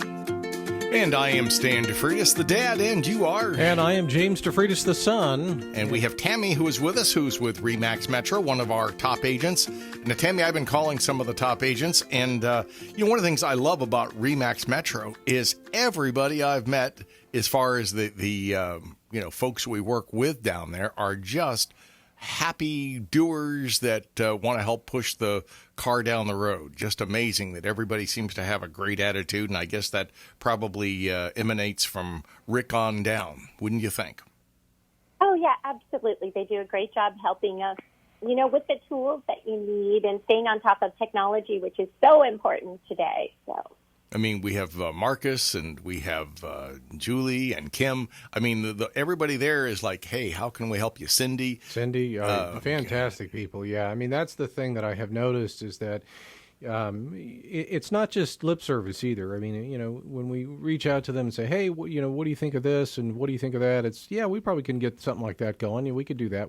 And I am Stan DeFreitas, the dad, and you are? And I am James DeFreitas, the son. And we have Tammy, who is with us, who's with RE/MAX Metro, one of our top agents. Now, Tammy, I've been calling some of the top agents, and one of the things I love about RE/MAX Metro is everybody I've met, as far as the folks we work with down there, are just happy doers that want to help push the car down the road. Just amazing that everybody seems to have a great attitude, and I guess that probably emanates from Rick on down, wouldn't you think? Oh, yeah, absolutely. They do a great job helping us, with the tools that you need and staying on top of technology, which is so important today. So. I mean, we have Marcus, and we have Julie and Kim. I mean, everybody there is like, hey, how can we help you? Cindy, fantastic people. Yeah, I mean, that's the thing that I have noticed is that it's not just lip service either. I mean, when we reach out to them and say, hey, what do you think of this and what do you think of that? It's, yeah, we probably can get something like that going. Yeah, we could do that.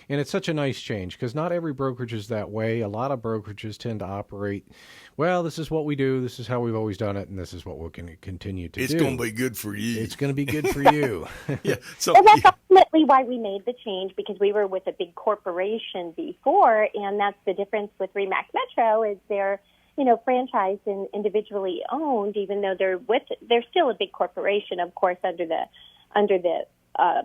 And it's such a nice change because not every brokerage is that way. A lot of brokerages tend to operate, well, this is what we do. This is how we've always done it. And this is what we're going to continue to do. It's going to be good for you. It's going to be good for you. Yeah. So well, that's ultimately why we made the change, because we were with a big corporation before. And that's the difference with RE/MAX Metro is they're, franchised and individually owned, even though they're still a big corporation, of course, under the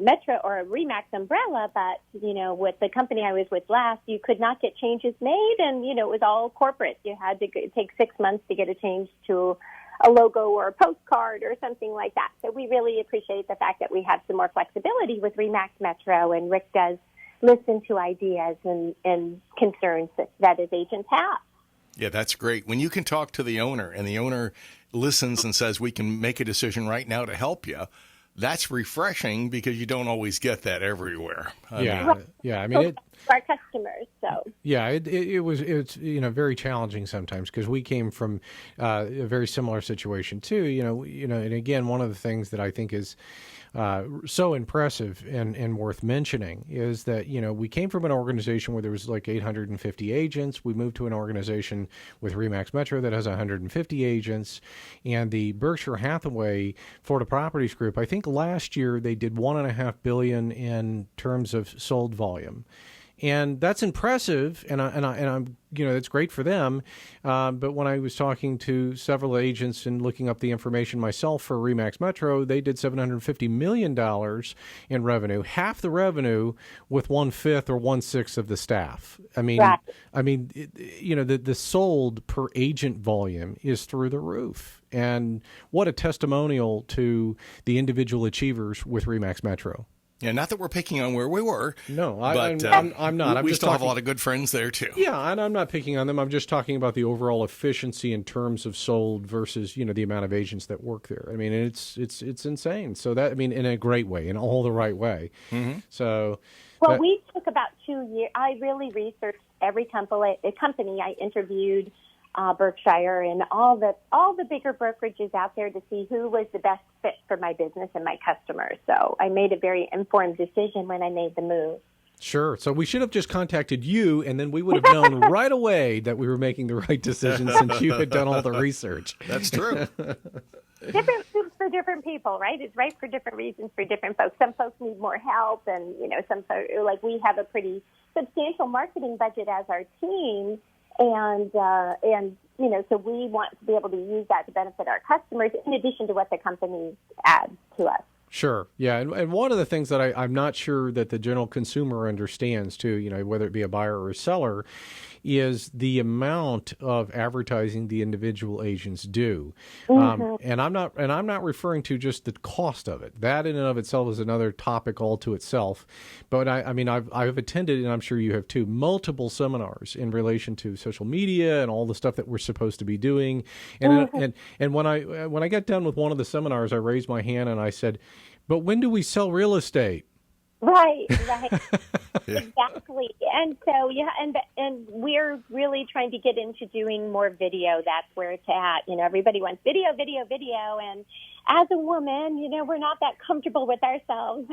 Metro or RE/MAX umbrella. But, with the company I was with last, you could not get changes made. And, it was all corporate. You had to take 6 months to get a change to a logo or a postcard or something like that. So we really appreciate the fact that we have some more flexibility with RE/MAX Metro, and Rick does listen to ideas and concerns that his agents have. Yeah, that's great. When you can talk to the owner and the owner listens and says, we can make a decision right now to help you, that's refreshing because you don't always get that everywhere. Yeah. I mean, our customers. So yeah, it's very challenging sometimes because we came from a very similar situation too. And again, one of the things that I think is so impressive and worth mentioning is that, we came from an organization where there was like 850 agents. We moved to an organization with RE/MAX Metro that has 150 agents. And the Berkshire Hathaway Florida Properties Group, I think last year they did $1.5 billion in terms of sold volume. And that's impressive, and I'm it's great for them. But when I was talking to several agents and looking up the information myself for RE/MAX Metro, they did $750 million in revenue, half the revenue with 1/5 or 1/6 of the staff. I mean, Right. The sold per agent volume is through the roof, and what a testimonial to the individual achievers with RE/MAX Metro. Yeah, not that we're picking on where we were. No, but I'm not. We just still have a talking, lot of good friends there, too. Yeah, and I'm not picking on them. I'm just talking about the overall efficiency in terms of sold versus, the amount of agents that work there. I mean, it's insane. So that, in a great way, in all the right way. Mm-hmm. So, well, we took about 2 years. I really researched every company I interviewed. Berkshire and all the bigger brokerages out there to see who was the best fit for my business and my customers. So I made a very informed decision when I made the move. Sure. So we should have just contacted you, and then we would have known right away that we were making the right decision since you had done all the research. That's true. Different foods for different people, right? It's right for different reasons for different folks. Some folks need more help, and some folks, like we have a pretty substantial marketing budget as our team. And so we want to be able to use that to benefit our customers in addition to what the company adds to us. Sure. Yeah. And one of the things that I'm not sure that the general consumer understands too, whether it be a buyer or a seller, is the amount of advertising the individual agents do. Mm-hmm. And I'm not referring to just the cost of it. That in and of itself is another topic all to itself. But I've attended, and I'm sure you have too, multiple seminars in relation to social media and all the stuff that we're supposed to be doing. And mm-hmm. and when I got done with one of the seminars, I raised my hand and I said, "But when do we sell real estate?" Right. Exactly. And so, and we're really trying to get into doing more video. That's where it's at. Everybody wants video. And as a woman, we're not that comfortable with ourselves.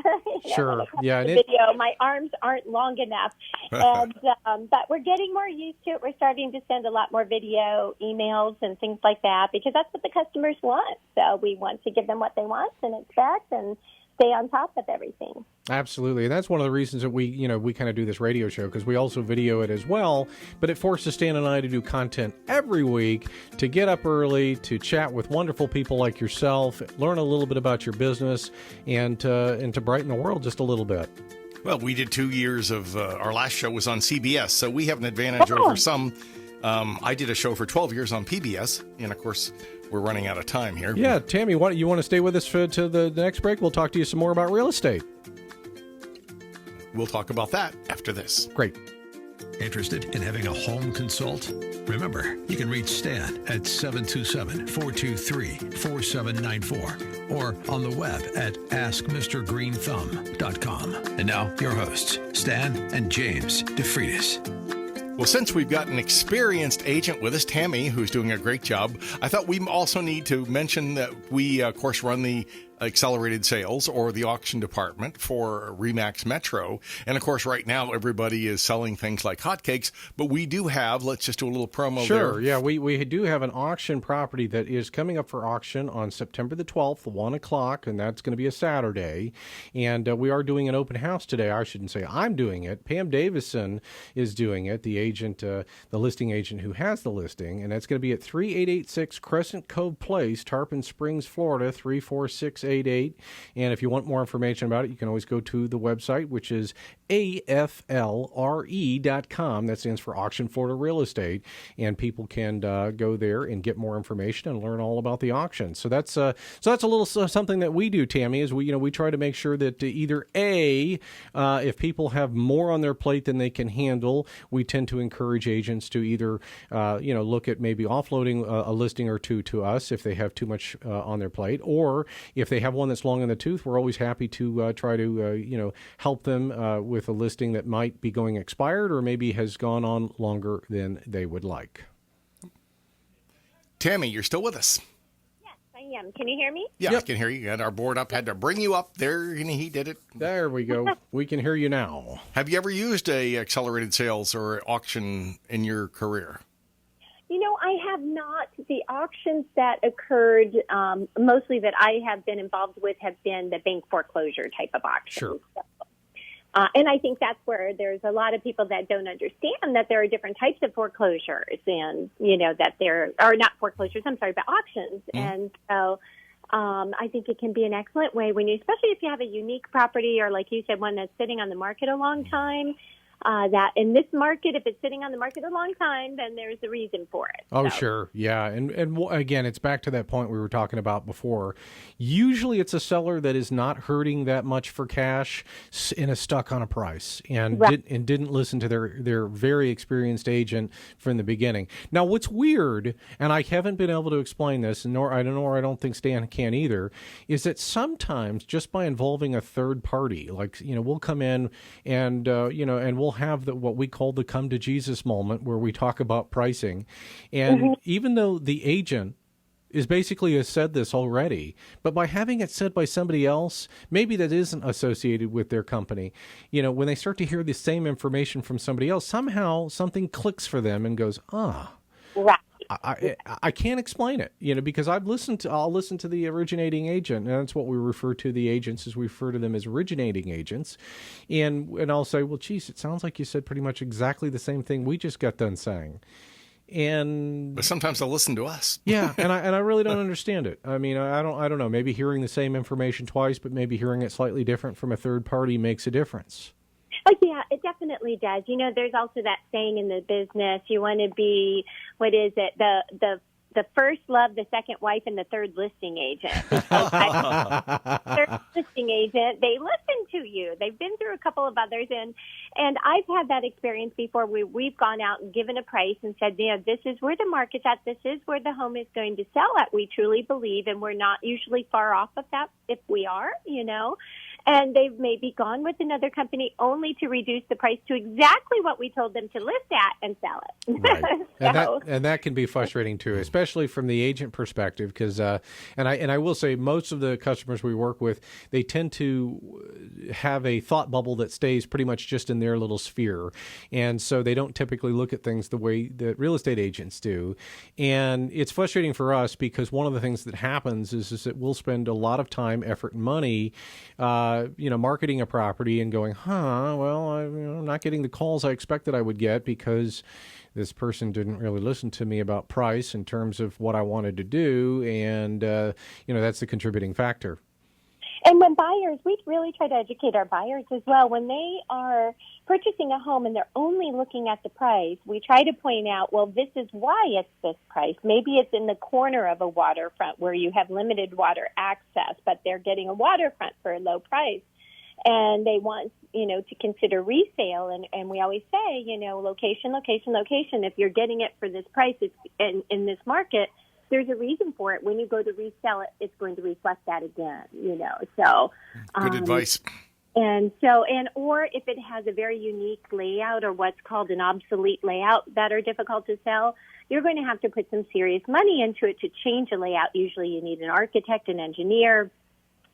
Sure. Yeah. And video, my arms aren't long enough. And, but we're getting more used to it. We're starting to send a lot more video emails and things like that because that's what the customers want. So we want to give them what they want and expect and stay on top of everything. Absolutely. And that's one of the reasons that we kind of do this radio show, because we also video it as well. But it forces Stan and I to do content every week, to get up early, to chat with wonderful people like yourself, learn a little bit about your business, and to brighten the world just a little bit. Well, we did 2 years of our last show was on CBS, so we have an advantage over some. I did a show for 12 years on PBS, and of course, we're running out of time here. Yeah, Tammy, you want to stay with us to the next break? We'll talk to you some more about real estate. We'll talk about that after this. Great. Interested in having a home consult? Remember, you can reach Stan at 727-423-4794 or on the web at askmrgreenthumb.com. And now, your hosts, Stan and James DeFreitas. Well, since we've got an experienced agent with us, Tammy, who's doing a great job, I thought we also need to mention that we, of course, run the accelerated sales or the auction department for RE/MAX Metro. And, of course, right now everybody is selling things like hotcakes, but we do have, let's just do a little promo there. Sure, yeah, we do have an auction property that is coming up for auction on September the 12th, 1 o'clock, and that's going to be a Saturday. And we are doing an open house today. I shouldn't say I'm doing it. Pam Davison is doing it, the agent, the listing agent who has the listing, and that's going to be at 3886 Crescent Cove Place, Tarpon Springs, Florida, 34688. And if you want more information about it, you can always go to the website, which is AFLRE.com. That stands for Auction Florida Real Estate. And people can go there and get more information and learn all about the auction. So that's a little something that we do, Tammy, is we try to make sure that either if people have more on their plate than they can handle, we tend to encourage agents to either look at maybe offloading a listing or two to us if they have too much on their plate, or if they have one that's long in the tooth, we're always happy to try to help them with a listing that might be going expired or maybe has gone on longer than they would like. Tammy, you're still with us. Yes, I am. Can you hear me? Yeah, Yep. I can hear you. Had our board up, had to bring you up there, and he did it. There we go. We can hear you now. Have you ever used a accelerated sales or auction in your career? I have not. The auctions that occurred, mostly that I have been involved with, have been the bank foreclosure type of auctions. Sure. And I think that's where there's a lot of people that don't understand that there are different types of foreclosures and, that there are not foreclosures, I'm sorry, but auctions. And so I think it can be an excellent way especially if you have a unique property or like you said, one that's sitting on the market a long time. That in this market, if it's sitting on the market a long time, then there's a reason for it. Oh, sure. Yeah. And again, it's back to that point we were talking about before. Usually it's a seller that is not hurting that much for cash and is stuck on a price and didn't listen to their very experienced agent from the beginning. Now, what's weird, and I haven't been able to explain this, nor I don't think Stan can either, is that sometimes just by involving a third party, like, we'll come in and, and we'll have what we call the come to Jesus moment where we talk about pricing. And even though the agent is basically has said this already, but by having it said by somebody else, maybe that isn't associated with their company, when they start to hear the same information from somebody else, somehow something clicks for them and goes, right. I can't explain it, because I'll listen to the originating agent, and that's what we refer to the agents as. We refer to them as originating agents, and I'll say, well, geez, it sounds like you said pretty much exactly the same thing we just got done saying. But sometimes they'll listen to us. Yeah, and I really don't understand it. I mean, I don't know. Maybe hearing the same information twice, but maybe hearing it slightly different from a third party makes a difference. Oh, yeah, it definitely does. There's also that saying in the business, you want to be, what is it, the first love, the second wife, and the third listing agent. Third listing agent, they listen to you. They've been through a couple of others, and I've had that experience before. We've gone out and given a price and said, this is where the market's at. This is where the home is going to sell at. We truly believe, and we're not usually far off of that if we are, And they've maybe gone with another company only to reduce the price to exactly what we told them to list at and sell it. Right. And that can be frustrating too, especially from the agent perspective, because and I will say most of the customers we work with, they tend to have a thought bubble that stays pretty much just in their little sphere, and so they don't typically look at things the way that real estate agents do. And it's frustrating for us because one of the things that happens is that we'll spend a lot of time, effort, and money marketing a property and going, I'm not getting the calls I expected I would get because this person didn't really listen to me about price in terms of what I wanted to do. And, that's the contributing factor. And when buyers, we really try to educate our buyers as well. When they are purchasing a home and they're only looking at the price, we try to point out, well, this is why it's this price. Maybe it's in the corner of a waterfront where you have limited water access, but they're getting a waterfront for a low price. And they want, to consider resale. And we always say, location, location, location. If you're getting it for this price in this market, there's a reason for it. When you go to resell it, it's going to reflect that again, So good advice. Or if it has a very unique layout or what's called an obsolete layout that are difficult to sell, you're going to have to put some serious money into it to change a layout. Usually you need an architect, an engineer.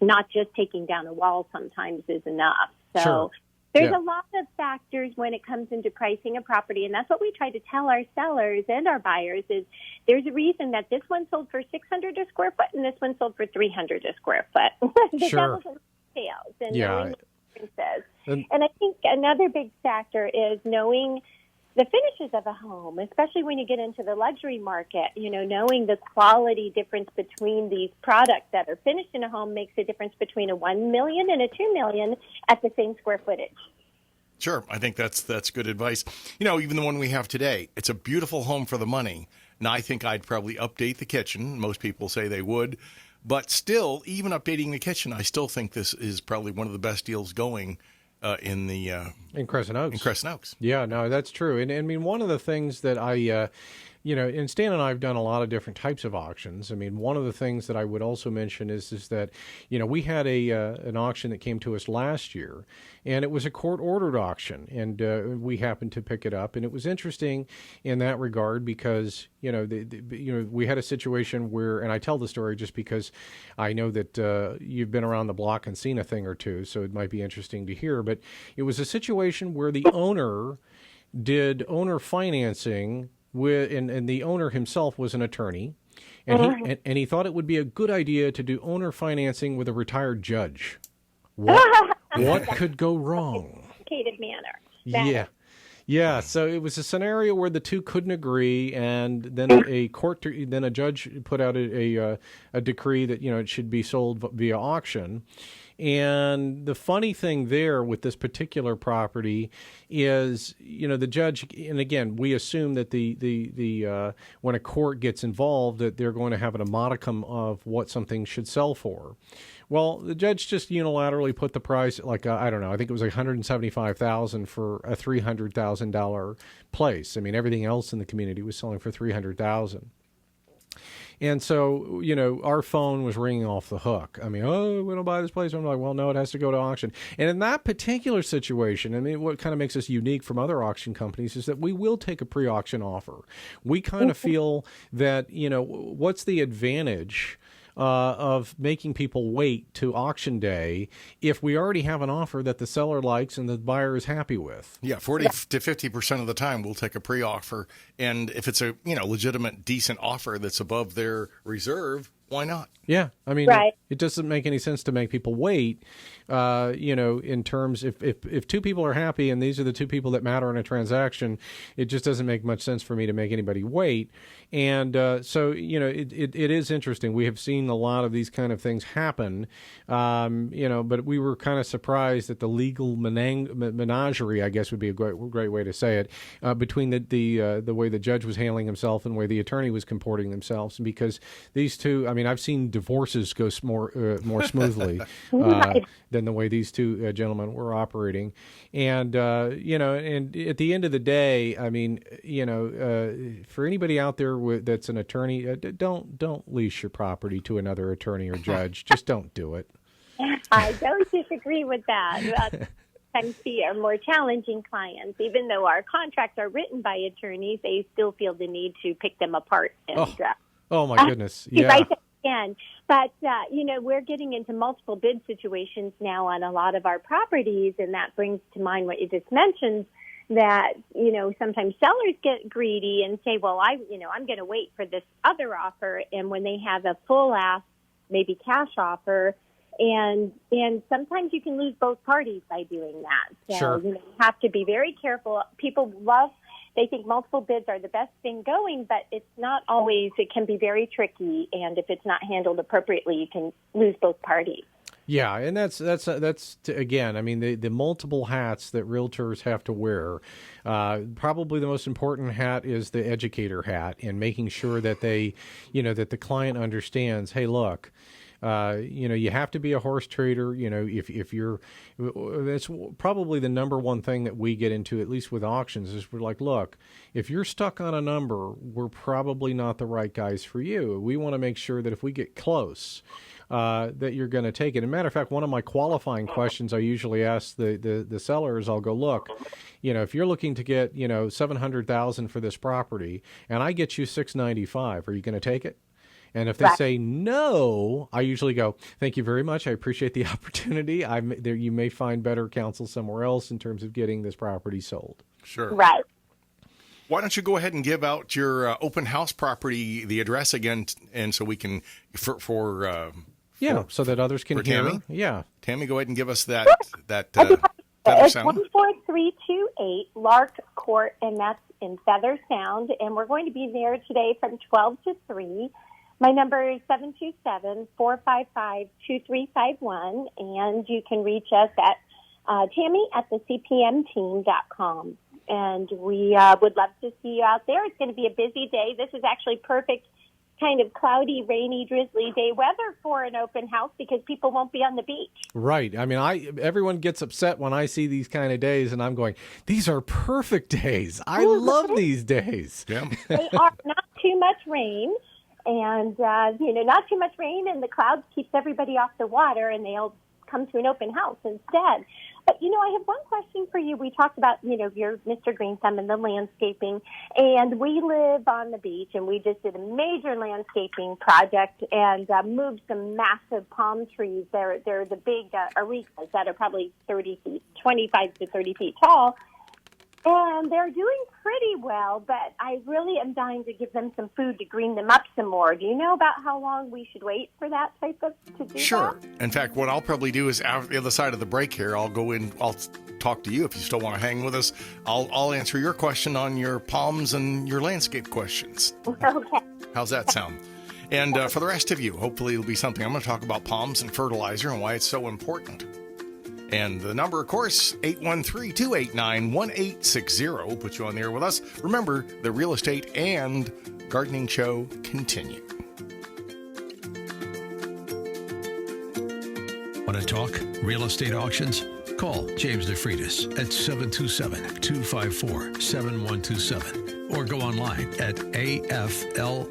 Not just taking down a wall sometimes is enough. So sure. There's a lot of factors when it comes into pricing a property, and that's what we try to tell our sellers and our buyers is there's a reason that this one sold for $600 a square foot and this one sold for $300 a square foot. The sure. Details and yeah. knowing the differences. And I think another big factor is knowing the finishes of a home, especially when you get into the luxury market, knowing the quality difference between these products that are finished in a home makes a difference between a $1 million and a $2 million at the same square footage. Sure. I think that's good advice. Even the one we have today, it's a beautiful home for the money. And I think I'd probably update the kitchen. Most people say they would. But still, even updating the kitchen, I still think this is probably one of the best deals going in Crescent Oaks. In Crescent Oaks. Yeah, no, that's true. And I mean, one of the things that I, and Stan and I have done a lot of different types of auctions. I mean, one of the things that I would also mention is that, we had an auction that came to us last year, and it was a court-ordered auction, and we happened to pick it up. And it was interesting in that regard because, we had a situation where, and I tell the story just because I know that you've been around the block and seen a thing or two, so it might be interesting to hear. But it was a situation where the owner did owner financing and the owner himself was an attorney, and he thought it would be a good idea to do owner financing with a retired judge. What could go wrong? complicated manner. Yeah, so it was a scenario where the two couldn't agree, and then then a judge put out a decree that it should be sold via auction. And the funny thing there with this particular property is, the judge, and again, we assume that the when a court gets involved, that they're going to have a modicum of what something should sell for. Well, the judge just unilaterally put the price I don't know, I think it was like $175,000 for a $300,000 place. I mean, everything else in the community was selling for $300,000. And so, our phone was ringing off the hook. I mean, we want to buy this place. I'm like, well, no, it has to go to auction. And in that particular situation, I mean, what kind of makes us unique from other auction companies is that we will take a pre-auction offer. We kind of feel that, what's the advantage of making people wait to auction day if we already have an offer that the seller likes and the buyer is happy with? Yeah, 40 to 50% of the time we'll take a pre-offer, and if it's a legitimate, decent offer that's above their reserve, why not? Yeah, I mean, right. It doesn't make any sense to make people wait. In terms, if two people are happy and these are the two people that matter in a transaction, it just doesn't make much sense for me to make anybody wait. And so, it is interesting. We have seen a lot of these kind of things happen, but we were kind of surprised that the legal menagerie, I guess would be a great way to say it, between the way the judge was handling himself and the way the attorney was comporting themselves. And because these two, I mean, I've seen divorces go more smoothly than the way these two gentlemen were operating. And, and at the end of the day, I mean, for anybody out there that's an attorney, don't lease your property to another attorney or judge. Just don't do it. I don't disagree with that. Sometimes see our more challenging clients, even though our contracts are written by attorneys, they still feel the need to pick them apart and oh my goodness. Yeah. Right again. But, we're getting into multiple bid situations now on a lot of our properties, and that brings to mind what you just mentioned, that, sometimes sellers get greedy and say, well, I'm going to wait for this other offer. And when they have a full ask, maybe cash offer, and sometimes you can lose both parties by doing that. So, sure. You have to be very careful. People they think multiple bids are the best thing going, but it's not always. It can be very tricky, and if it's not handled appropriately, you can lose both parties. Yeah, and that's again, I mean, the multiple hats that realtors have to wear. Probably the most important hat is the educator hat, and making sure that that the client understands, hey, look, you have to be a horse trader. If you're, that's probably the number one thing that we get into, at least with auctions, is we're like, look, if you're stuck on a number, we're probably not the right guys for you. We want to make sure that if we get close, that you're going to take it. As a matter of fact, one of my qualifying questions I usually ask the sellers, I'll go, look, if you're looking to get, $700,000 for this property and I get you $695, are you going to take it? And if they say no, I usually go, thank you very much. I appreciate the opportunity. You may find better counsel somewhere else in terms of getting this property sold. Sure. Right. Why don't you go ahead and give out your open house property, the address again, and so we can, so that others can hear. Tammy? Yeah. Tammy, go ahead and give us that It's sound. 14328 Lark Court, and that's in Feather Sound. And we're going to be there today from 12 to 3. My number is 727-455-2351, and you can reach us at Tammy@thecpmteam.com. And we would love to see you out there. It's going to be a busy day. This is actually perfect kind of cloudy, rainy, drizzly day weather for an open house because people won't be on the beach. Right. I mean, everyone gets upset when I see these kind of days, and I'm going, these are perfect days. I love these days. Yeah. They are not too much rain. And, not too much rain, and the clouds keeps everybody off the water, and they'll come to an open house instead. But, I have one question for you. We talked about, your Mr. Greenthumb and the landscaping, and we live on the beach, and we just did a major landscaping project and moved some massive palm trees. They're the big arenas that are probably 25 to 30 feet tall. And they're doing pretty well, but I really am dying to give them some food to green them up some more. Do you know about how long we should wait for that type of to do Sure. that? In fact, what I'll probably do is out the other side of the break here, I'll go in, I'll talk to you if you still want to hang with us. I'll answer your question on your palms and your landscape questions. Okay. How's that sound? And for the rest of you, hopefully it'll be something. I'm going to talk about palms and fertilizer and why it's so important. And the number, of course, 813-289-1860 will put you on the air with us. Remember, the real estate and gardening show continue. Want to talk real estate auctions? Call James DeFreitas at 727-254-7127 or go online at aflre.com.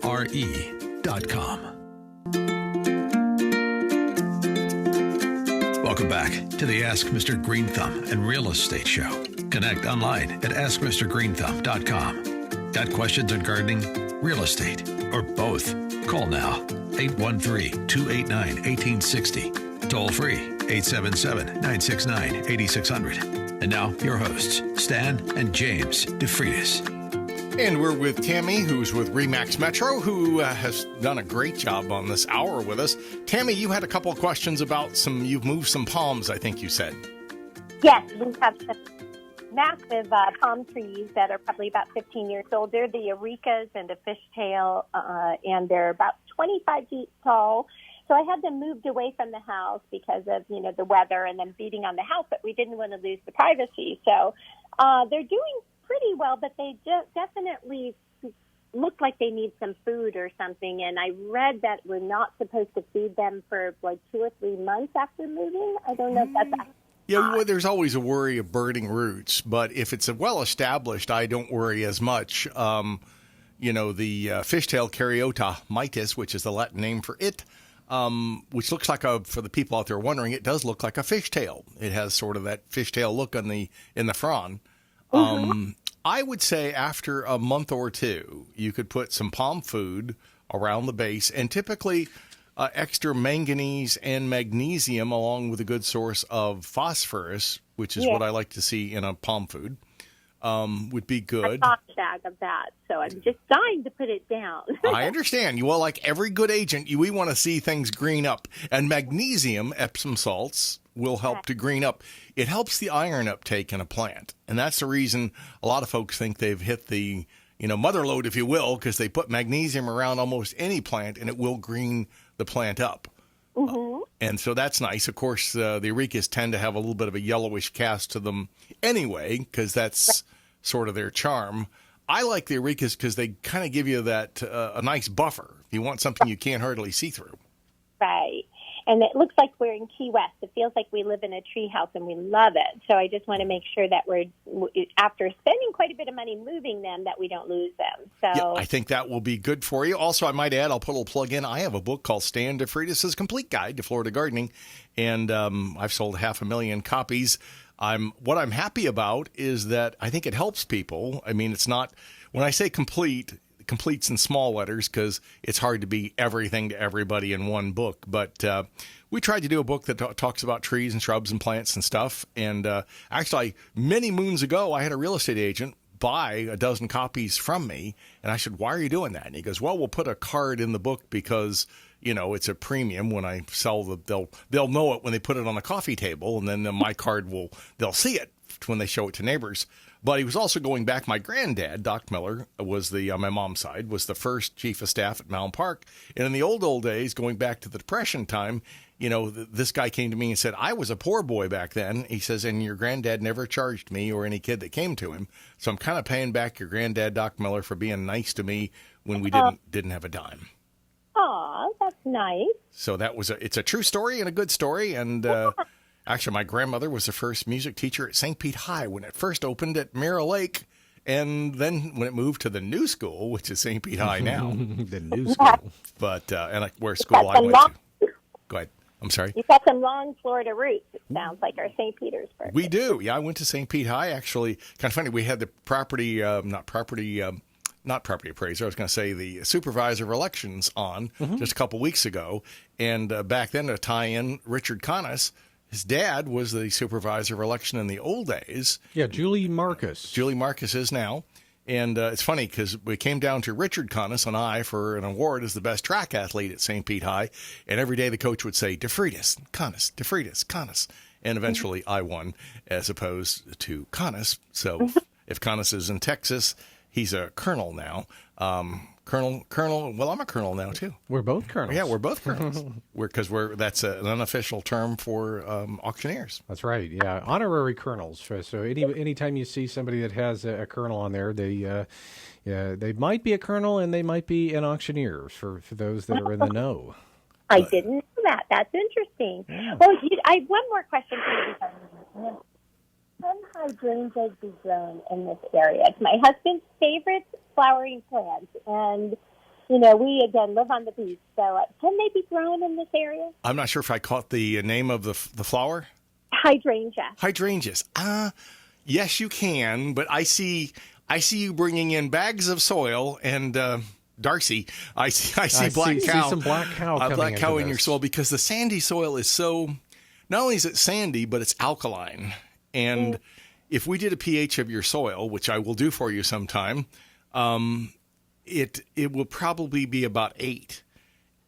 Welcome back to the Ask Mr. Greenthumb and Real Estate Show. Connect online at askmrgreenthumb.com. Got questions on gardening, real estate, or both? Call now, 813-289-1860. Toll free, 877-969-8600. And now, your hosts, Stan and James DeFreitas. And we're with Tammy, who's with RE/MAX Metro, who has done a great job on this hour with us. Tammy, you had a couple of questions about you've moved some palms, I think you said. Yes, we have some massive palm trees that are probably about 15 years old. They're the Eurekas and the fishtail, and they're about 25 feet tall. So I had them moved away from the house because of, the weather and them beating on the house, but we didn't want to lose the privacy. So they're doing pretty well, but they definitely look like they need some food or something. And I read that we're not supposed to feed them for like 2 or 3 months after moving. I don't know if that's Yeah, well, there's always a worry of birding roots, but if it's well established, I don't worry as much. The fishtail Caryota mitis, which is the Latin name for it, which looks like for the people out there wondering, it does look like a fishtail. It has sort of that fishtail look in the frond. I would say after a month or two, you could put some palm food around the base, and typically extra manganese and magnesium along with a good source of phosphorus, which is what I like to see in a palm food, would be good. I bought a bag of that, so I'm just dying to put it down. I understand. Well, like every good agent, we want to see things green up. And magnesium, Epsom salts, will help to green up. It helps the iron uptake in a plant. And that's the reason a lot of folks think they've hit the mother lode, if you will, because they put magnesium around almost any plant and it will green the plant up. And so that's nice. Of course, the Eurekas tend to have a little bit of a yellowish cast to them anyway, because that's sort of their charm. I like the Eurekas because they kind of give you that a nice buffer. If you want something you can't hardly see through. Right. And it looks like we're in Key West. It feels like we live in a tree house, and we love it. So I just want to make sure that we're, after spending quite a bit of money moving them, that we don't lose them. So yeah, I think that will be good for you. Also, I might add, I'll put a little plug in. I have a book called Stan DeFreitas' Complete Guide to Florida Gardening, and I've sold 500,000 copies. What I'm happy about is that I think it helps people. I mean, it's not, when I say complete's in small letters because it's hard to be everything to everybody in one book. But we tried to do a book that talks about trees and shrubs and plants and stuff. And actually, many moons ago, I had a real estate agent buy a dozen copies from me. And I said, why are you doing that? And he goes, well, we'll put a card in the book because, it's a premium. When I sell they'll know it when they put it on the coffee table. And then my card they'll see it when they show it to neighbors. But he was also going back. My granddad, Doc Miller, was on my mom's side, was the first chief of staff at Mound Park. And in the old days, going back to the Depression time, this guy came to me and said, I was a poor boy back then. He says, and your granddad never charged me or any kid that came to him. So I'm kind of paying back your granddad, Doc Miller, for being nice to me when we didn't have a dime. Aw, that's nice. So it's a true story and a good story. And actually, my grandmother was the first music teacher at St. Pete High when it first opened at Mirror Lake. And then when it moved to the new school, which is St. Pete High now. The new school. But, where school I went to. Go ahead. I'm sorry. You've got some long Florida roots, it sounds like, our St. Petersburg. We do. Yeah, I went to St. Pete High, actually. Kind of funny. We had the not property appraiser. I was going to say the supervisor of elections on just a couple weeks ago. And back then, to tie in Richard Connis, his dad was the supervisor of election in the old days. Yeah, Julie Marcus. Julie Marcus is now. And it's funny because we came down to Richard Connis and I for an award as the best track athlete at St. Pete High. And every day the coach would say, DeFreitas, Connis, DeFreitas, Connis. and eventually I won, as opposed to Connus. So if Connus is in Texas, he's a colonel now. Colonel. Well, I'm a colonel now too. We're both colonels. Yeah, we're both colonels. That's an unofficial term for auctioneers. That's right. Yeah, honorary colonels. So anytime you see somebody that has a colonel on there, they might be a colonel and they might be an auctioneer for those that are in the know. I didn't know that. That's interesting. Yeah. Well, I have one more question for you. Can hydrangeas be grown in this area? It's my husband's favorite flowering plant, and we again live on the beach. So, can they be grown in this area? I'm not sure if I caught the name of the flower. Hydrangea. Hydrangeas. Yes, you can, but I see you bringing in bags of soil and. Darcy, I see black cow. See some black cow. Black cow in your soil because the sandy soil is so. Not only is it sandy, but it's alkaline. And if we did a pH of your soil, which I will do for you sometime, it will probably be about 8.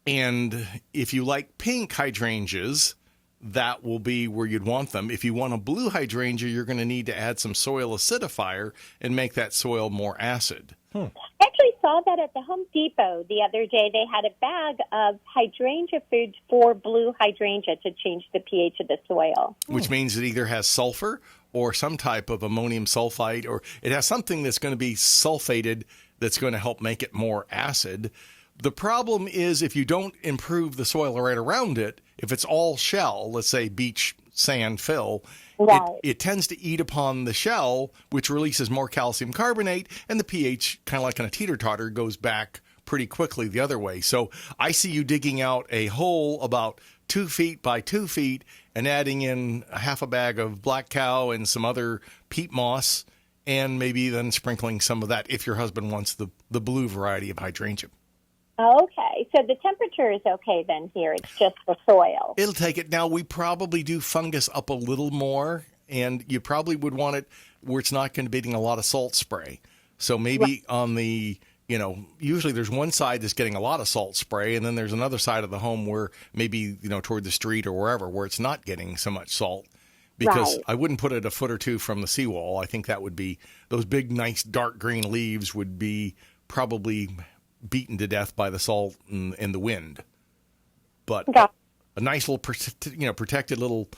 And if you like pink hydrangeas, that will be where you'd want them. If you want a blue hydrangea, you're going to need to add some soil acidifier and make that soil more acid. I actually saw that at the Home Depot the other day. They had a bag of hydrangea food for blue hydrangea to change the pH of the soil. Which means it either has sulfur or some type of ammonium sulfite, or it has something that's going to be sulfated that's going to help make it more acid. The problem is if you don't improve the soil right around it, if it's all shell, let's say beach sand fill, right. it tends to eat upon the shell, which releases more calcium carbonate, and the pH, kind of like on a teeter-totter, goes back pretty quickly the other way. So I see you digging out a hole about 2 feet by 2 feet and adding in half a bag of black cow and some other peat moss, and maybe then sprinkling some of that if your husband wants the blue variety of hydrangea. Okay, so the temperature is okay then here. It's just the soil. It'll take it. Now, we probably do fungus up a little more, and you probably would want it where it's not going to be getting a lot of salt spray. So maybe on the, usually there's one side that's getting a lot of salt spray, and then there's another side of the home where maybe, toward the street or wherever, where it's not getting so much salt. Because I wouldn't put it a foot or two from the seawall. I think that would be, those big, nice, dark green leaves would be probably beaten to death by the salt and the wind. But a nice little, protected little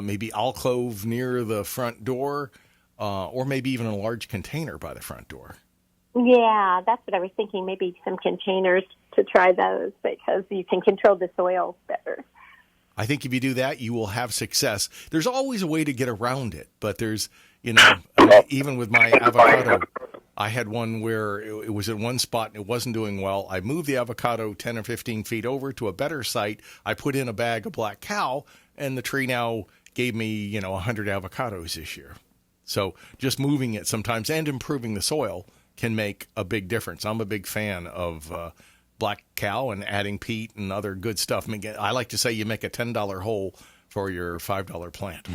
maybe alcove near the front door, or maybe even a large container by the front door. Yeah, that's what I was thinking. Maybe some containers to try those because you can control the soil better. I think if you do that, you will have success. There's always a way to get around it, but there's, even with my avocado, I had one where it was in one spot and it wasn't doing well. I moved the avocado 10 or 15 feet over to a better site. I put in a bag of black cow, and the tree now gave me, 100 avocados this year. So just moving it sometimes and improving the soil can make a big difference. I'm a big fan of black cow and adding peat and other good stuff. I like to say you make a $10 hole for your $5 plant,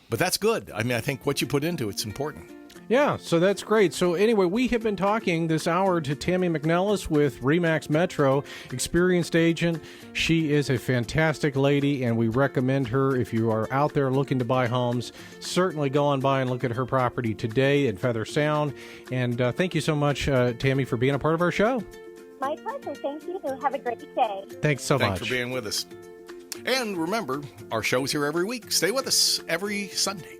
But that's good. I think what you put into it's important. Yeah, so that's great. So anyway, we have been talking this hour to Tammy McNelis with RE/MAX Metro, experienced agent. She is a fantastic lady, and we recommend her if you are out there looking to buy homes. Certainly go on by and look at her property today at Feather Sound. And thank you so much, Tammy, for being a part of our show. My pleasure. Thank you. Have a great day. Thanks so much. Thanks for being with us. And remember, our show's here every week. Stay with us every Sunday.